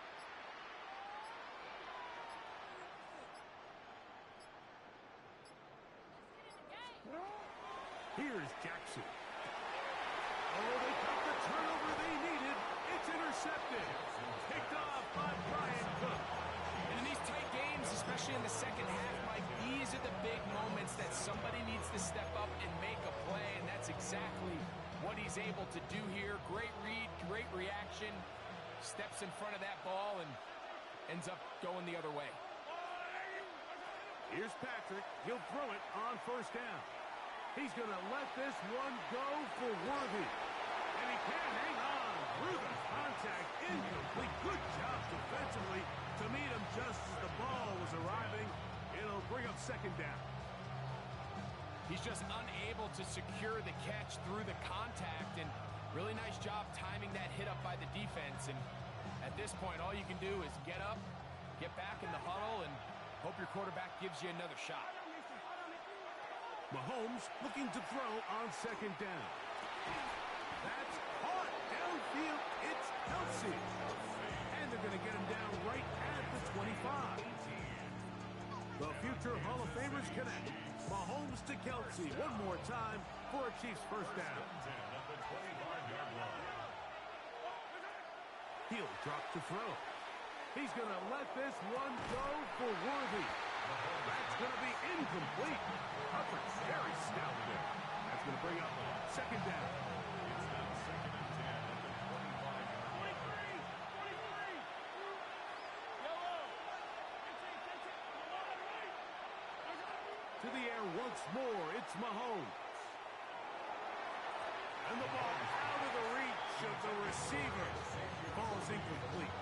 Here's Jackson. Oh, they got the turnover they needed. It's intercepted. Picked off by Brian Cook. And in these tight games, especially in the second half, Mike, these are the big moments that somebody needs to step up and make a play, and that's exactly what he's able to do here. Great read, great reaction. Steps in front of that ball and ends up going the other way. Here's Patrick. He'll throw it on first down. He's going to let this one go for Worthy. And he can't hang on through the contact. Incomplete. Good job defensively to meet him just as the ball was arriving. It'll bring up second down. He's just unable to secure the catch through the contact, and really nice job timing that hit up by the defense. And at this point, all you can do is get up, get back in the huddle, and hope your quarterback gives you another shot. Mahomes looking to throw on second down. That's caught downfield. It's Kelsey. And they're going to get him down right at the 25. The future Hall of Famers connect. Mahomes to Kelsey one more time for a Chiefs first down. He'll drop to throw. He's going to let this one go for Worthy. That's going to be incomplete. Coverage very stout there. That's going to bring up second down. It's now second and 10 at the 25-yard line. To the air once more, it's Mahomes. And the ball out of the reach of the receiver. Ball's incomplete.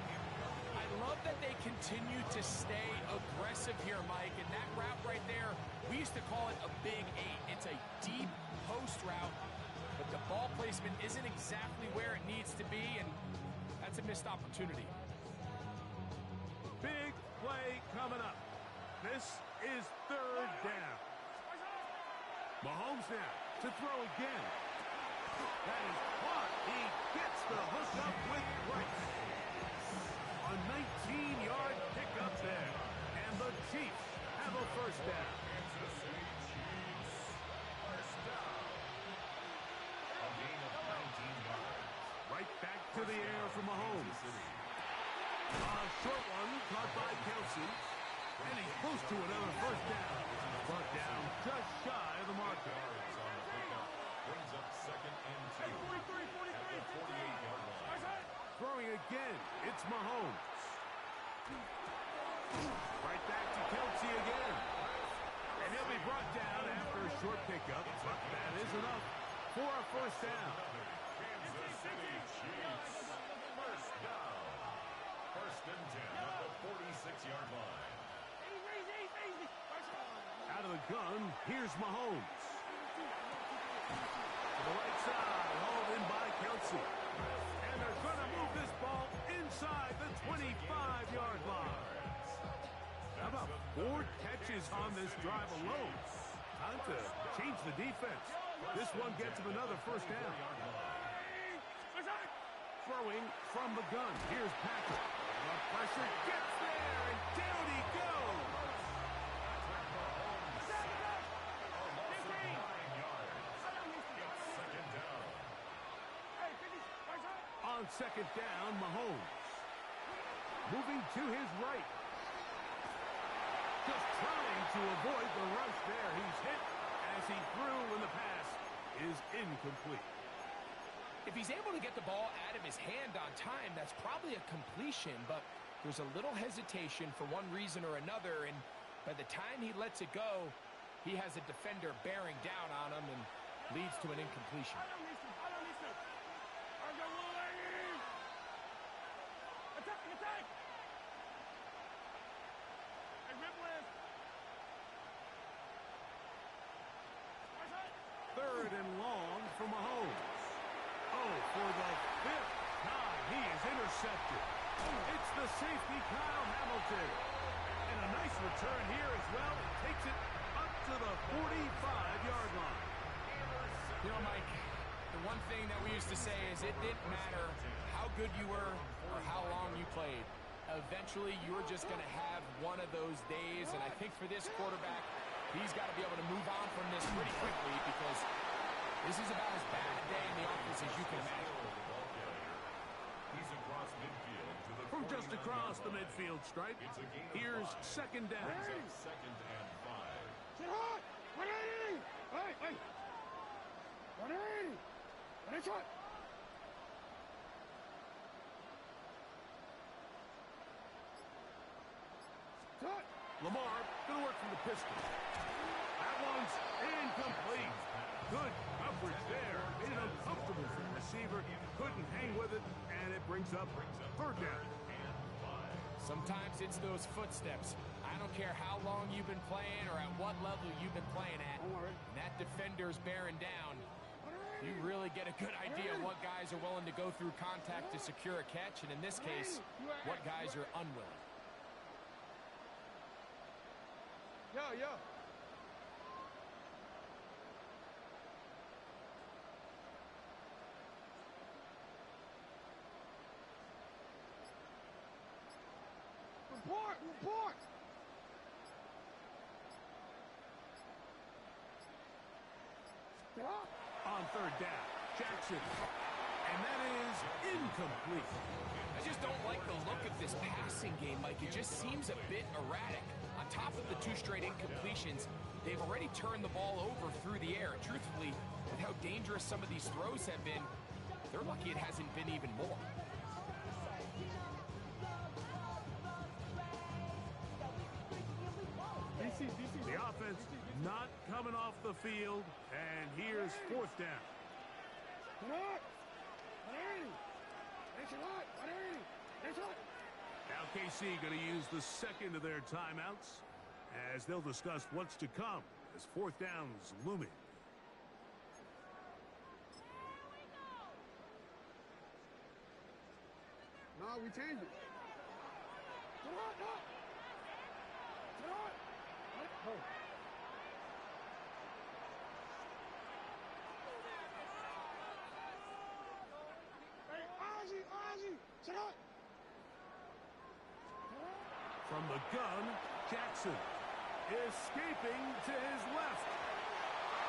I love that they continue to stay aggressive here, Mike, and that route right there, we used to call it a big 8. It's a deep post route, but the ball placement isn't exactly where it needs to be, and that's a missed opportunity. Big play coming up. This is third down. Mahomes now to throw again. That is caught. He gets the hook up with grace. A 19-yard pickup there. And the Chiefs have a first down. Kansas City Chiefs. First down. A gain of 19 yards. Right back to the air for Mahomes. A short one caught by Kelsey. And he's close to another first down. Brought down just shy of the marker. Yards on the pickup. Brings up second and 2. At the 48-yard line. Throwing again. It's Mahomes. Right back to Kelsey again. And he'll be brought down after a short pickup. But that is enough for a first down. Kansas City Chiefs. First down. First and 10 at the 46-yard line. Out of the gun, here's Mahomes. To the right side, hauled in by Kelsey. And they're going to move this ball inside the 25-yard line. How about 4 catches on this drive alone? Time to change the defense. This one gets him another first down. Throwing from the gun. Here's Patrick. The pressure gets there, and down he goes. On second down, Mahomes. Moving to his right. Just trying to avoid the rush there. He's hit as he threw when the pass is incomplete. If he's able to get the ball out of his hand on time, that's probably a completion, but there's a little hesitation for one reason or another, and by the time he lets it go, he has a defender bearing down on him and leads to an incompletion. Third and long for Mahomes. Oh, for the 5th time, he is intercepted. It's the safety, Kyle Hamilton. And a nice return here as well. It takes it up to the 45-yard line. You know, Mike, the one thing that we used to say is it didn't matter how good you were or how long you played. Eventually, you're just going to have one of those days, and I think for this quarterback, he's got to be able to move on from this pretty quickly because this is about as bad a day in the office as you can imagine. He's across midfield to the From just across the midfield stripe, here's second down. second and 5. Sit hot! 180! Hey! 180! And it's hot! Hot! Lamar going to work from the pistol. That one's incomplete. Good coverage there. Made it uncomfortable for the receiver. Couldn't hang with it, and it brings up third down. Sometimes it's those footsteps. I don't care how long you've been playing or at what level you've been playing at. And that defender's bearing down. You really get a good idea of what guys are willing to go through contact to secure a catch, and in this case, what guys are unwilling. Yo. Report! On third down, Jackson. And that is incomplete. I just don't like the look of this passing game, Mike. It just seems a bit erratic. On top of the 2 straight incompletions, they've already turned the ball over through the air. Truthfully, with how dangerous some of these throws have been, they're lucky it hasn't been even more. The offense not coming off the field, and here's fourth down. Hot! 180! It's hot! 180! It's hot! Now KC going to use the second of their timeouts as they'll discuss what's to come as fourth down's looming. No, we changed it. Sit hot! Hey, Ozzie, check out. From the gun, Jackson escaping to his left.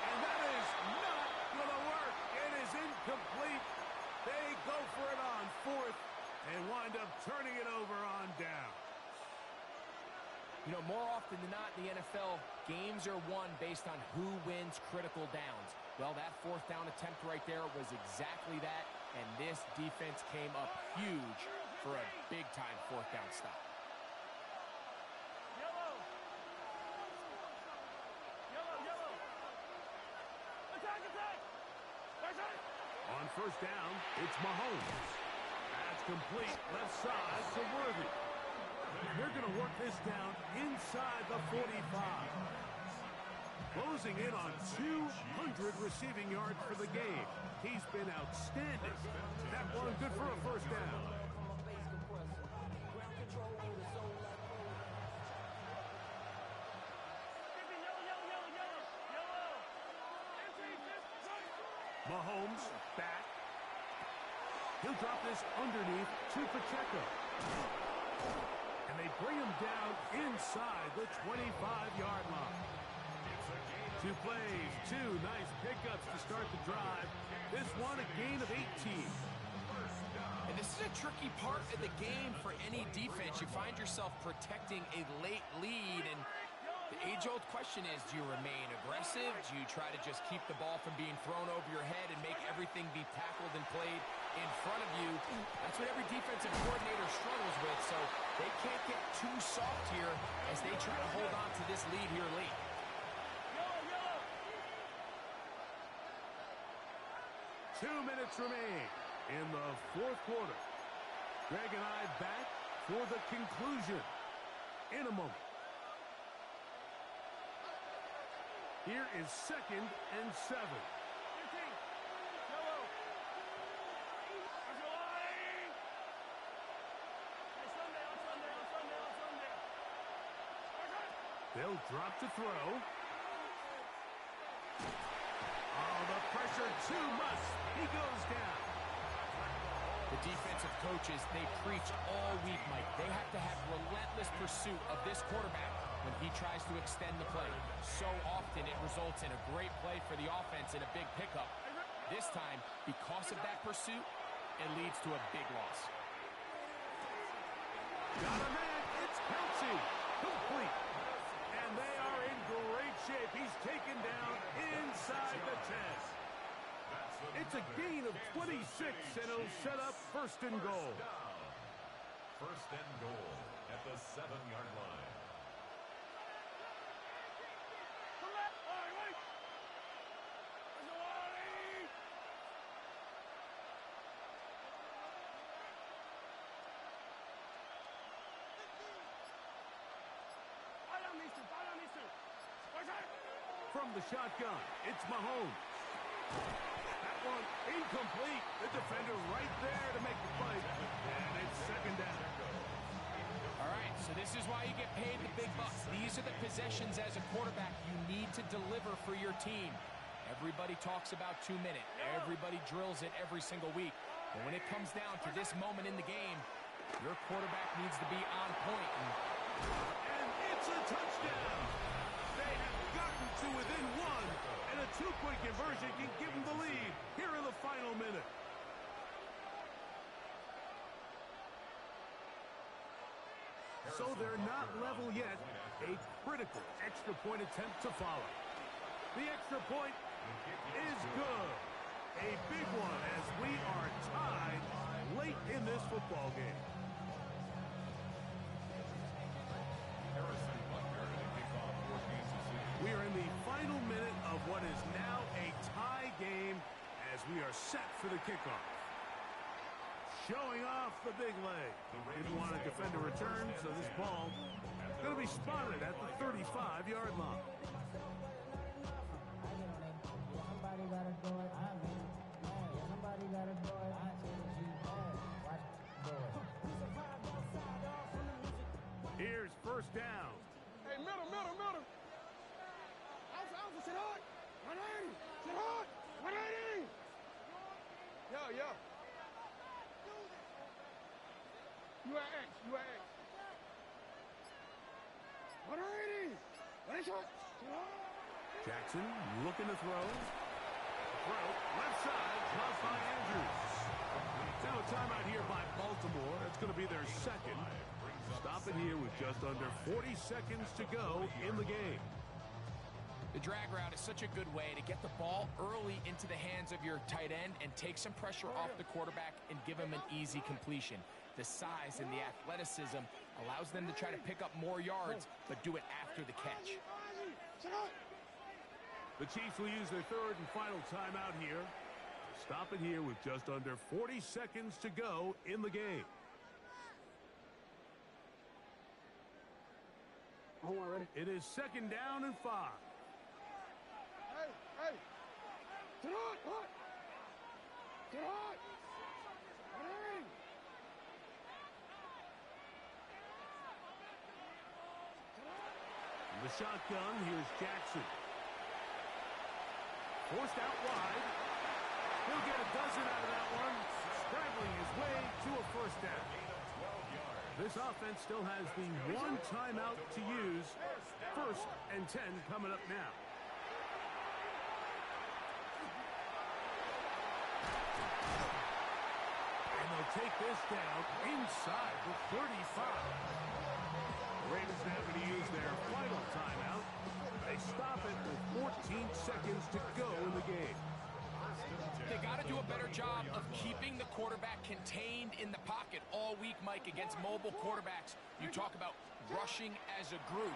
And that is not going to work. It is incomplete. They go for it on fourth and wind up turning it over on down. You know, more often than not in the NFL, games are won based on who wins critical downs. Well, that fourth down attempt right there was exactly that, and this defense came up huge for a big-time fourth down stop. Yellow. Attack. On first down, it's Mahomes. That's complete left side to Worthy. They're going to work this down inside the 45. Closing in on 200 receiving yards for the game. He's been outstanding. That one good for a first down. Mahomes back. He'll drop this underneath to Pacheco. And they bring him down inside the 25-yard line. 2 plays, 2 nice pickups to start the drive. This one a gain of 18. And this is a tricky part of the game for any defense. You find yourself protecting a late lead, and the age-old question is, do you remain aggressive? Do you try to just keep the ball from being thrown over your head and make everything be tackled and played in front of you? That's what every defensive coordinator struggles with, so they can't get too soft here as they try to hold on to this lead here late. 2 minutes remain in the fourth quarter. Greg and I back for the conclusion in a moment. Here is 2nd and 7. They'll drop to throw. Oh, the pressure too much. He goes down. The defensive coaches, they preach all week, Mike. They have to have relentless pursuit of this quarterback when he tries to extend the play. So often it results in a great play for the offense and a big pickup. This time, because of that pursuit, it leads to a big loss. Got a man. It's Kelsey. Complete. And they are in great shape. He's taken down inside the 10. It's a gain of 26, and it'll set up 1st and goal. 1st and goal at the 7-yard line. From the shotgun, it's Mahomes. That one incomplete. The defender right there to make the play. And it's 2nd down. All right, so this is why you get paid the big bucks. These are the possessions as a quarterback you need to deliver for your team. Everybody talks about 2 minutes. Everybody drills it every single week. But when it comes down to this moment in the game, your quarterback needs to be on point. And it's a touchdown. They have gotten to within 1, and a 2-point conversion can give them the lead here in the final minute. So they're not level yet. A critical extra point attempt to follow. The extra point is good. A big one as we are tied late in this football game. We are in the final minute of what is now a tie game as we are set for the kickoff. Showing off the big leg. Didn't want to defend a return, so this ball is going to be spotted at the 35-yard line. Here's 1st down. Hey, middle. yeah. You at X. You at X. 180. Ready, shot. Jackson looking to throw. Throw, left side, caught by Andrews. Now a timeout here by Baltimore. That's going to be their second. Stop it here with just under 40 seconds to go in the game. The drag route is such a good way to get the ball early into the hands of your tight end and take some pressure off the quarterback and give him an easy completion. The size and the athleticism allows them to try to pick up more yards, but do it after the catch. The Chiefs will use their third and final timeout here. Stop it here with just under 40 seconds to go in the game. Hold on, ready? It is second down and 5. Hey, hey. Get on, what? Get on. Hey. In the shotgun, here's Jackson. Forced out wide. He'll get a dozen out of that one, scrambling his way to a first down. This offense still has the one timeout to use. First and 10 coming up now. And they'll take this down inside the 35. The Ravens now going to use their final timeout. They stop it with 14 seconds to go in the game. They got to do a better job of keeping the quarterback contained in the pocket all week, Mike, against mobile quarterbacks. You talk about rushing as a group.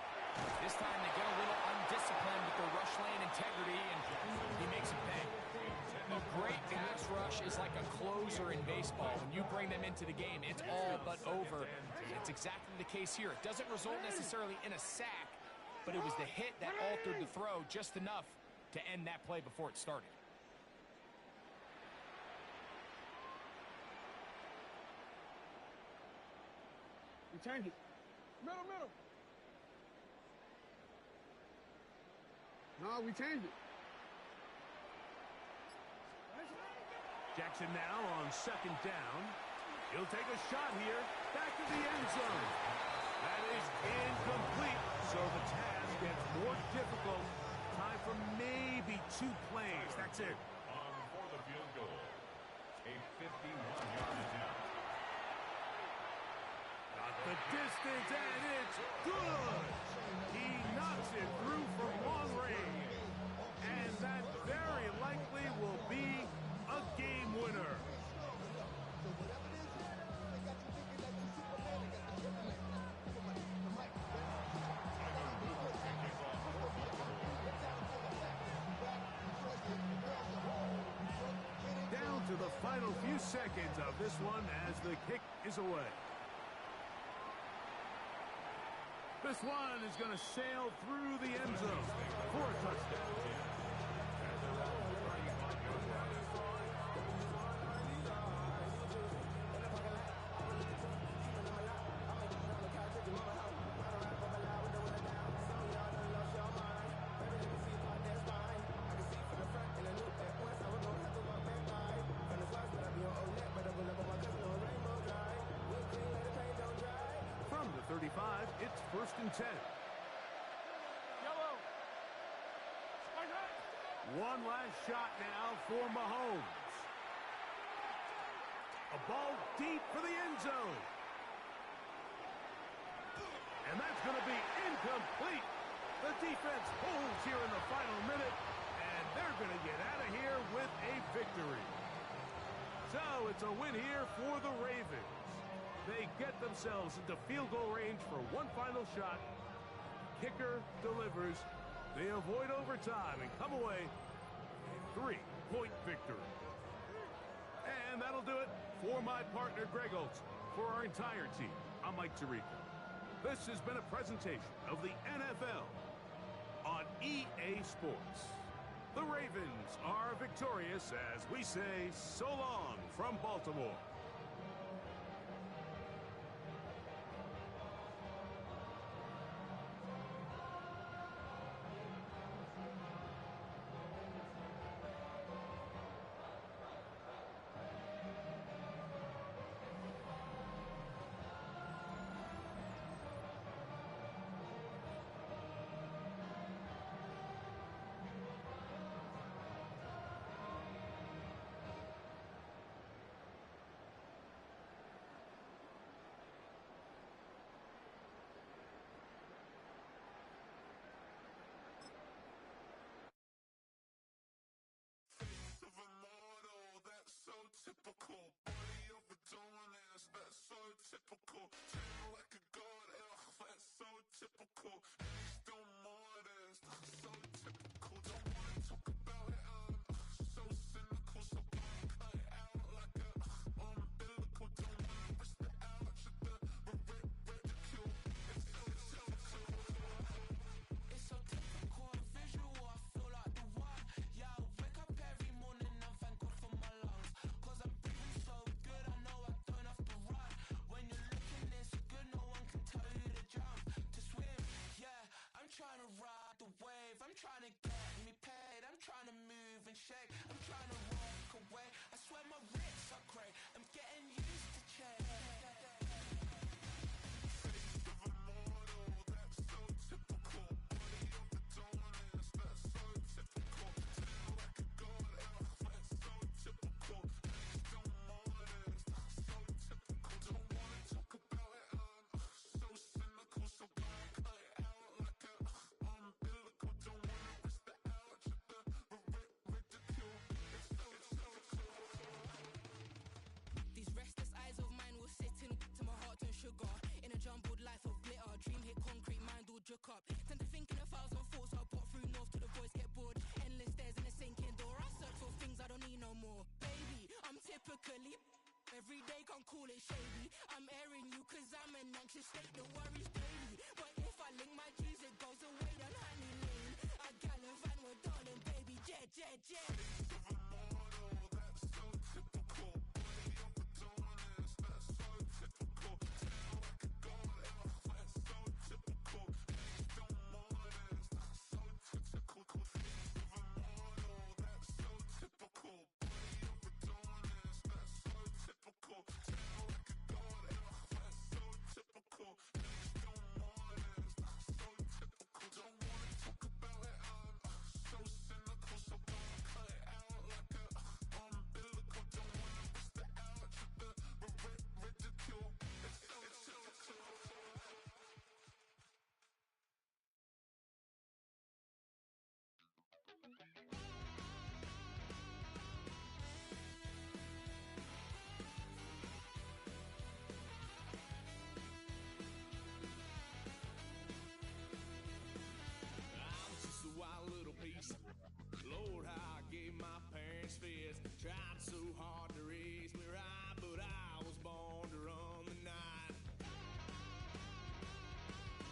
This time they get a little undisciplined with their rush lane integrity, and he makes it pay. A great pass rush is like a closer in baseball. When you bring them into the game, it's all but over. It's exactly the case here. It doesn't result necessarily in a sack, but it was the hit that altered the throw just enough to end that play before it started. We change it. Middle. No, we changed it. Jackson now on second down. He'll take a shot here. Back to the end zone. That is incomplete. So the task gets more difficult. Time for maybe 2 plays. That's it. For the field goal. A 51-yard attempt. Got the distance, and it's good. He knocks it through from long range. And that very likely will be a game winner. Down to the final few seconds of this one as the kick is away. This one is going to sail through the end zone for a touchdown. From the 35, it's first and 10. Yellow. One last shot now for Mahomes. A ball deep for the end zone. And that's going to be incomplete. The defense holds here in the final minute, and they're going to get out of here with a victory. So it's a win here for the Ravens. They get themselves into field goal range for one final shot. Kicker delivers. They avoid overtime and come away a 3-point victory. And that'll do it for my partner, Greg Olson. For our entire team, I'm Mike Tirico. This has been a presentation of the NFL on EA Sports. The Ravens are victorious as we say so long from Baltimore. check. I'm trying to walk away. I swear my wrists are cray. I'm getting used to change. These restless eyes of mine will sit in to my heart and sugar. In a jumbled life of glitter, dream hit concrete, mind all jerk up. Tend to think in 1,000 thoughts, I put through north to the voice, get bored. Endless stairs in a sinking door, I search for things I don't need no more. Baby, I'm typically every day can't call it shady. I'm airing you cause I'm an anxious state, the worries daily. But if I link my G's, it goes away down honey lane. I gallivant with darling, baby, jet, jet, jet. I'm just a wild little piece. Lord, how I gave my parents fist. Tried so hard to raise me right, but I was born to run the night.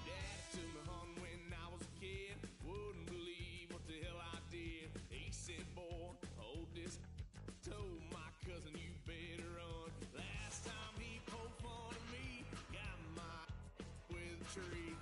Daddy took me home when I was a kid. Wouldn't believe what the hell I did. He said, boy, hold this. Told my cousin, you better run. Last time he poked fun at me, got my with a tree.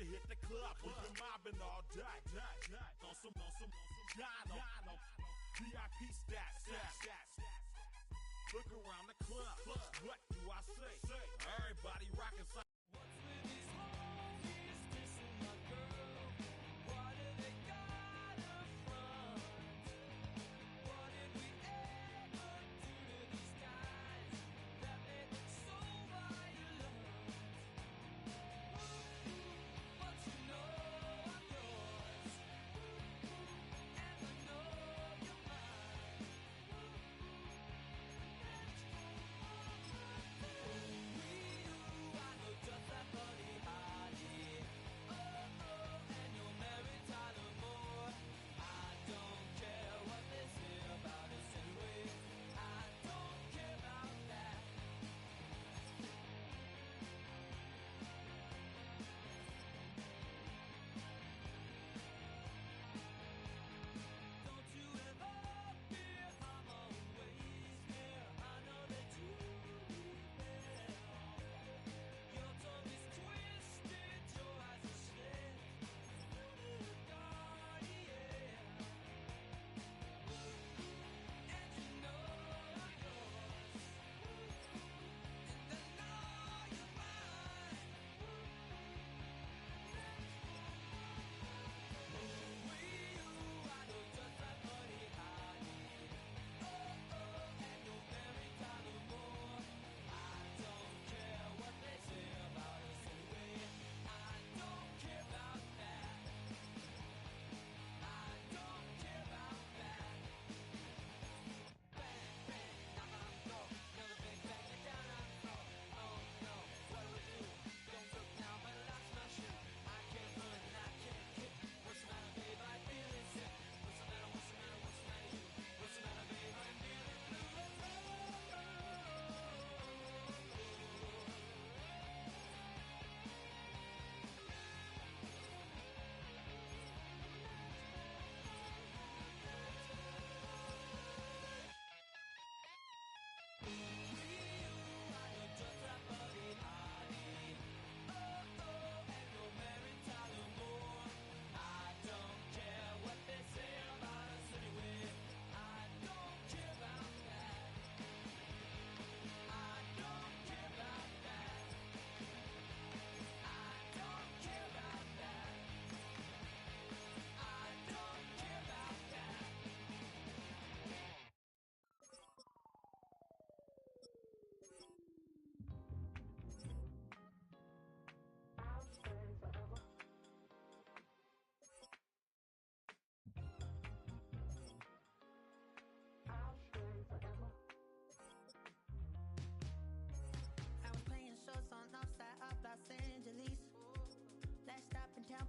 hit the club. We've been mobbing all day. On some Dino. VIP stats. Look around the club. What do I say? Everybody rocking.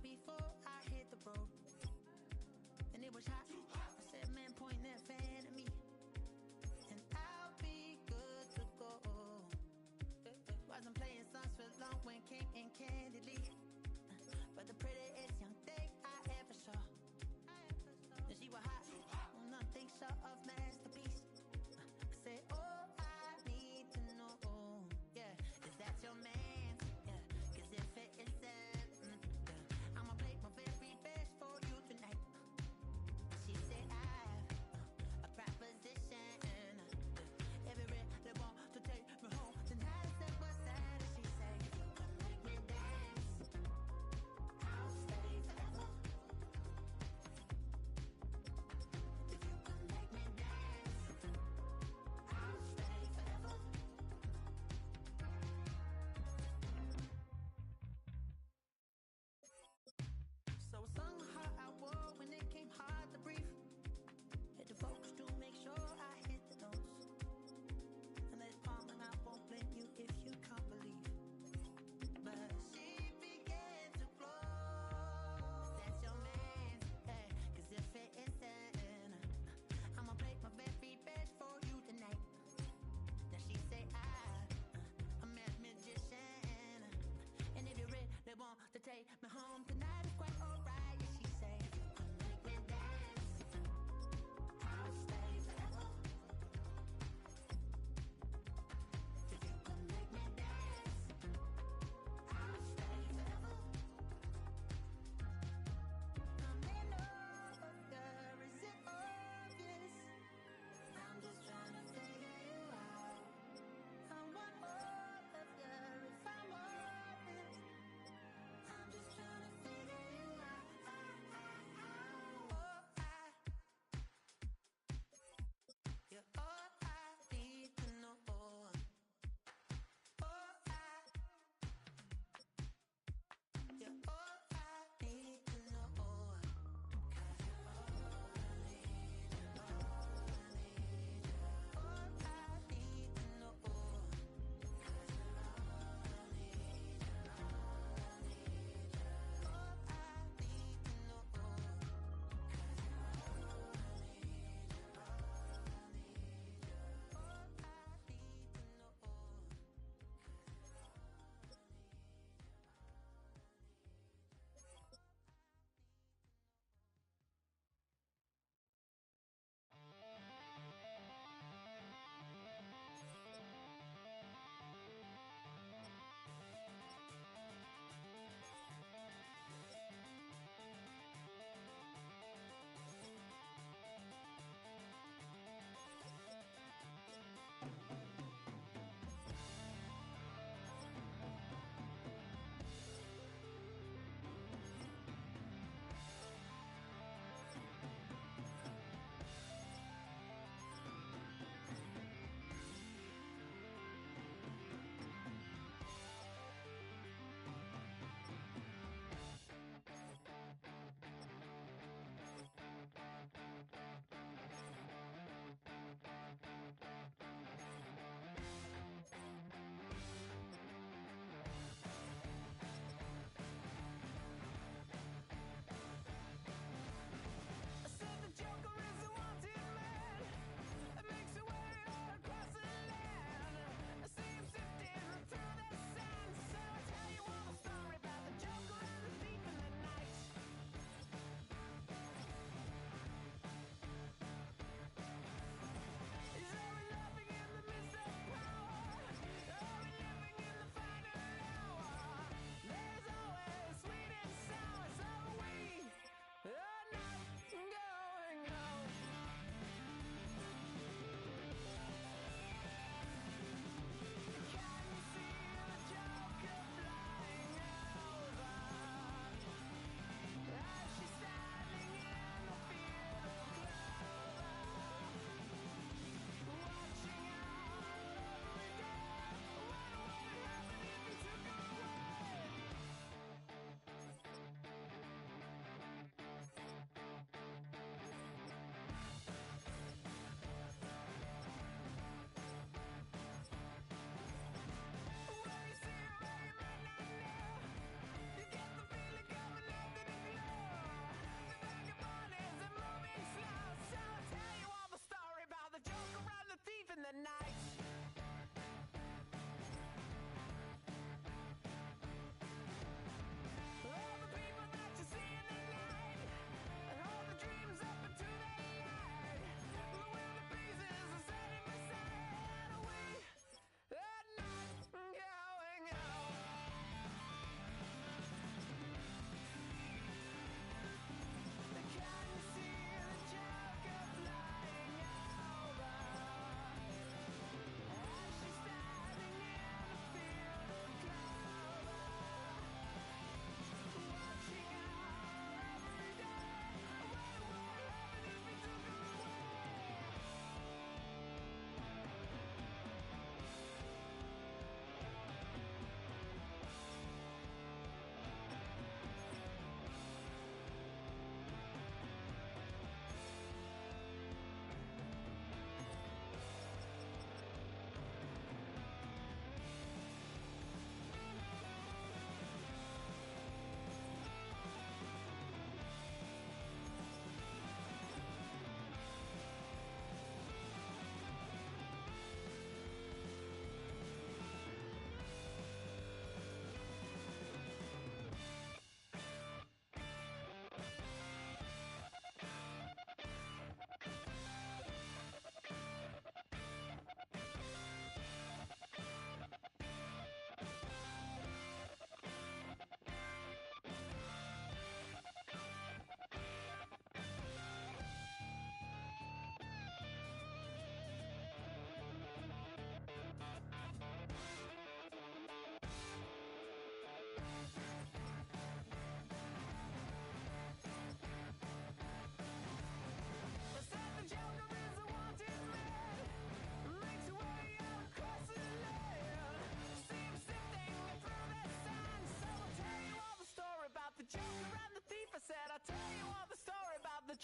Before I hit the road, and it was hot. I said, man, point that fan at me, and I'll be good to go. Wasn't playing songs for long when King and Candidly, but the prettiest young thing I ever saw. And she was hot, nothing short of masterpiece. I said, oh, I need to know, yeah, is that your man? Yeah, 'cause if it isn't, I'ma play my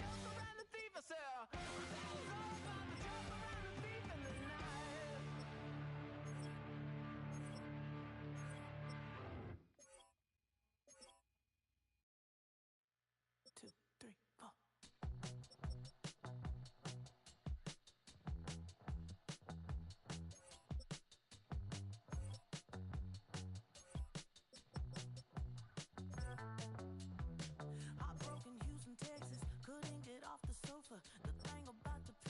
Joker and the thief, I said, that was all about the Joker and the thief in the night. Two, three, four. Heartbroken Houston, Texas, couldn't get off the sofa. The thing about the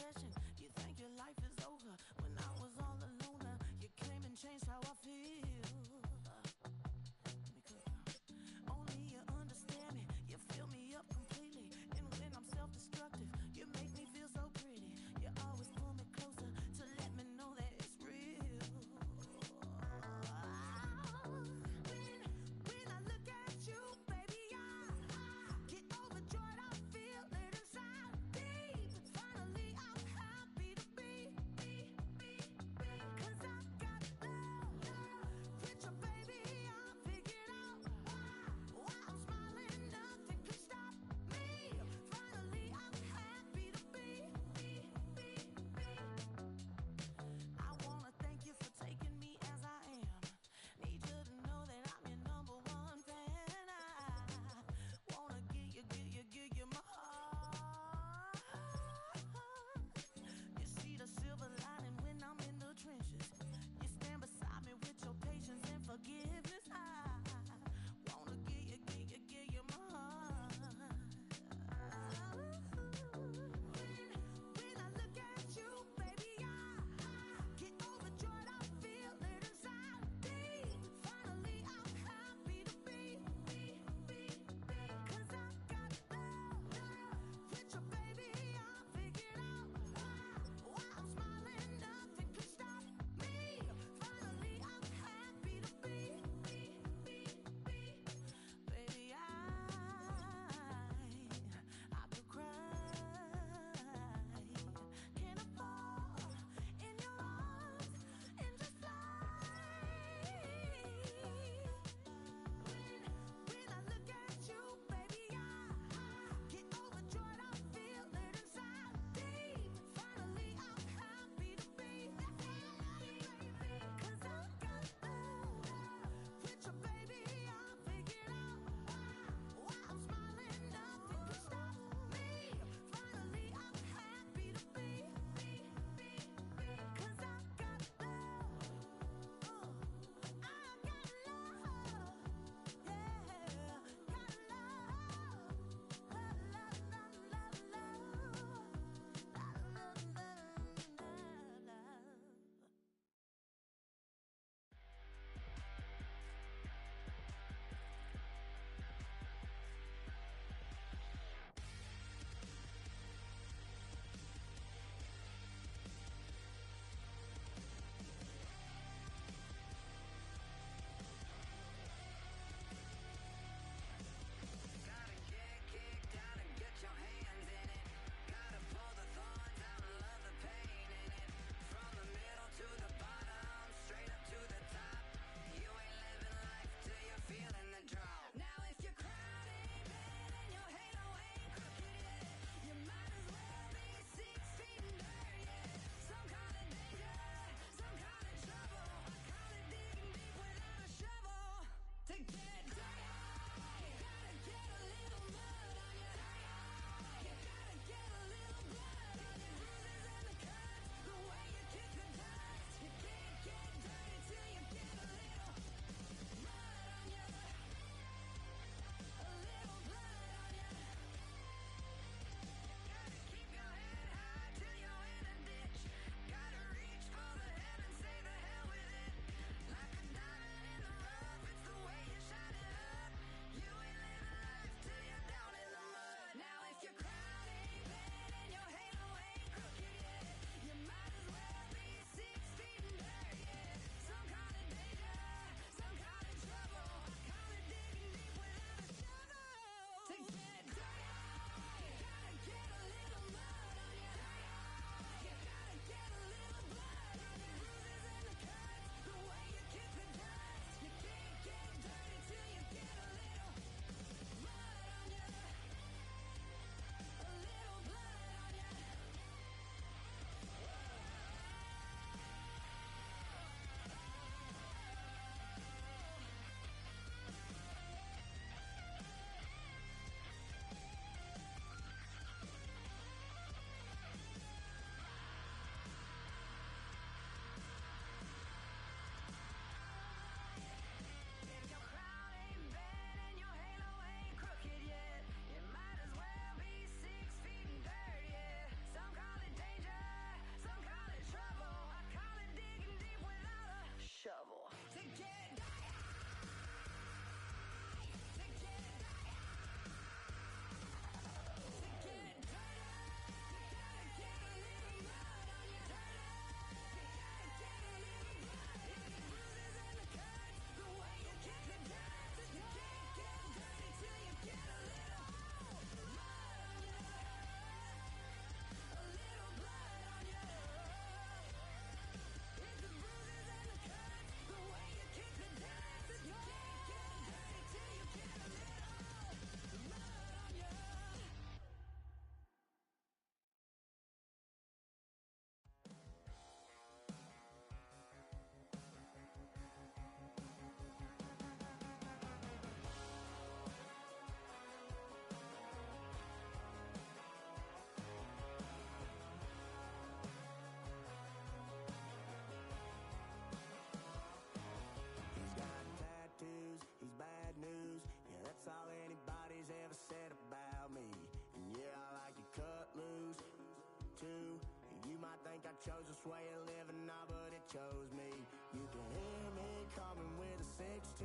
too. You might think I chose this way of living now, but it chose me. You can hear me coming with a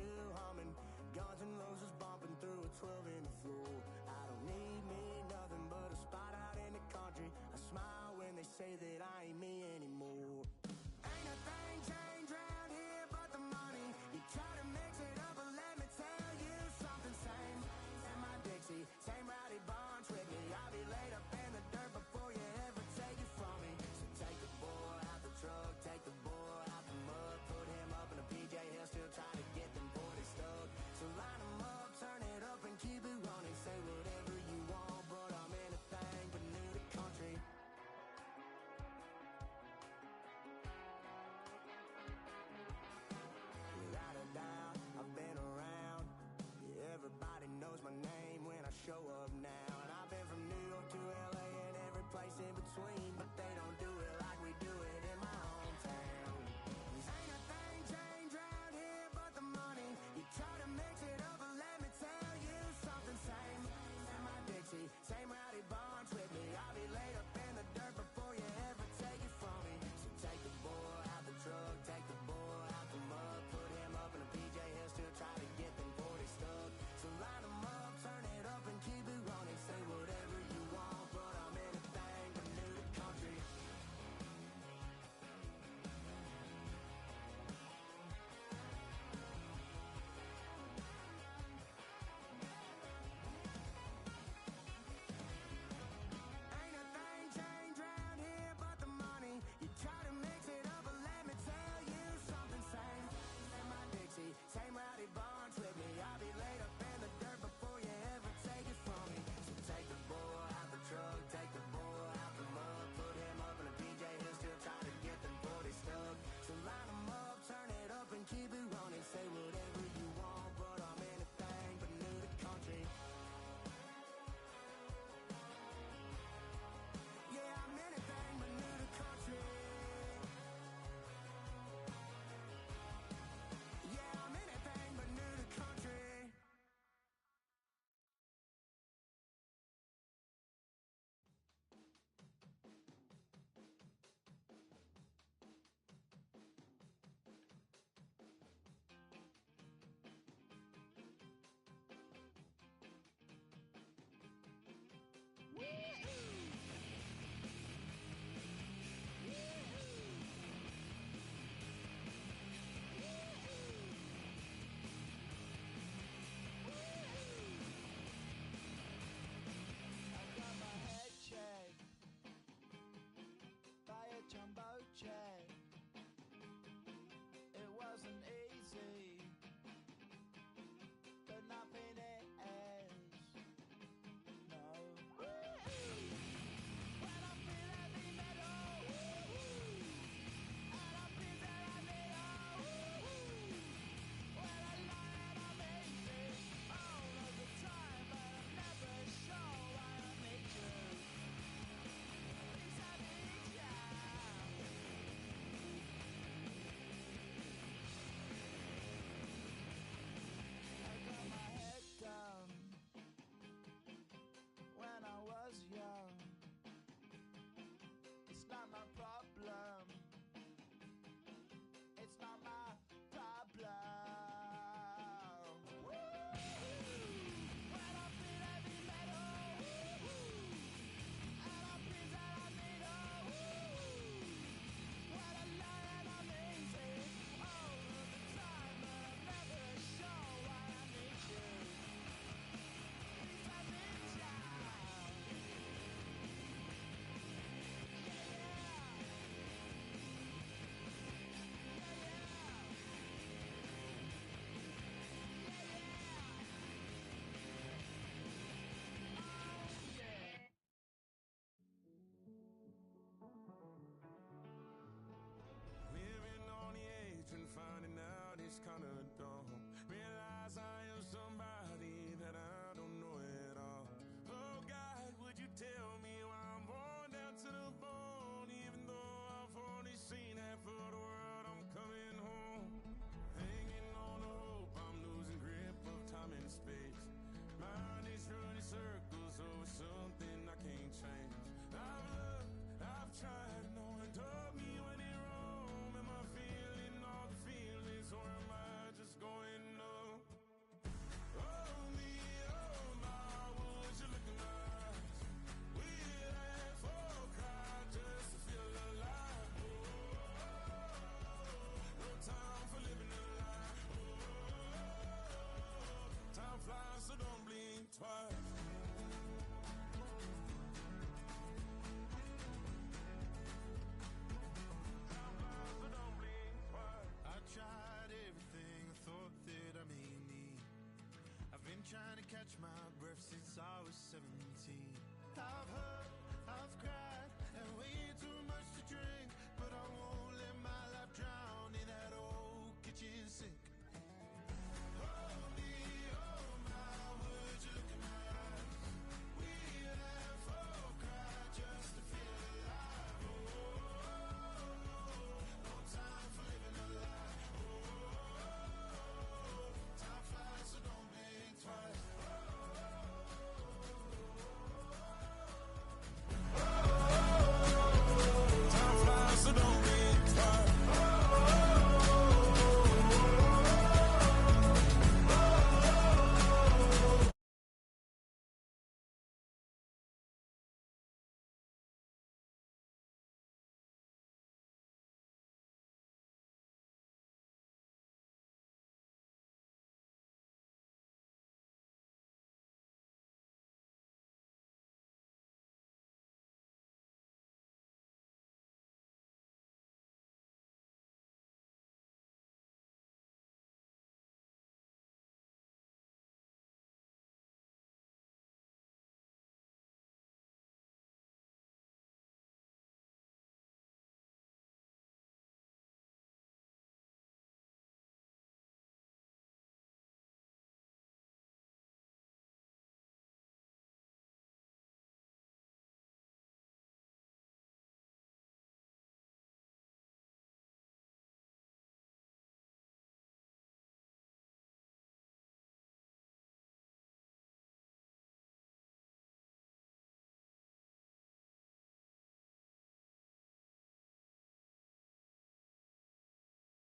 6-2 humming, Guns N' Roses bumping through a 12 in the floor. I don't need me nothing but a spot out in the country. I smile when they say that I ain't me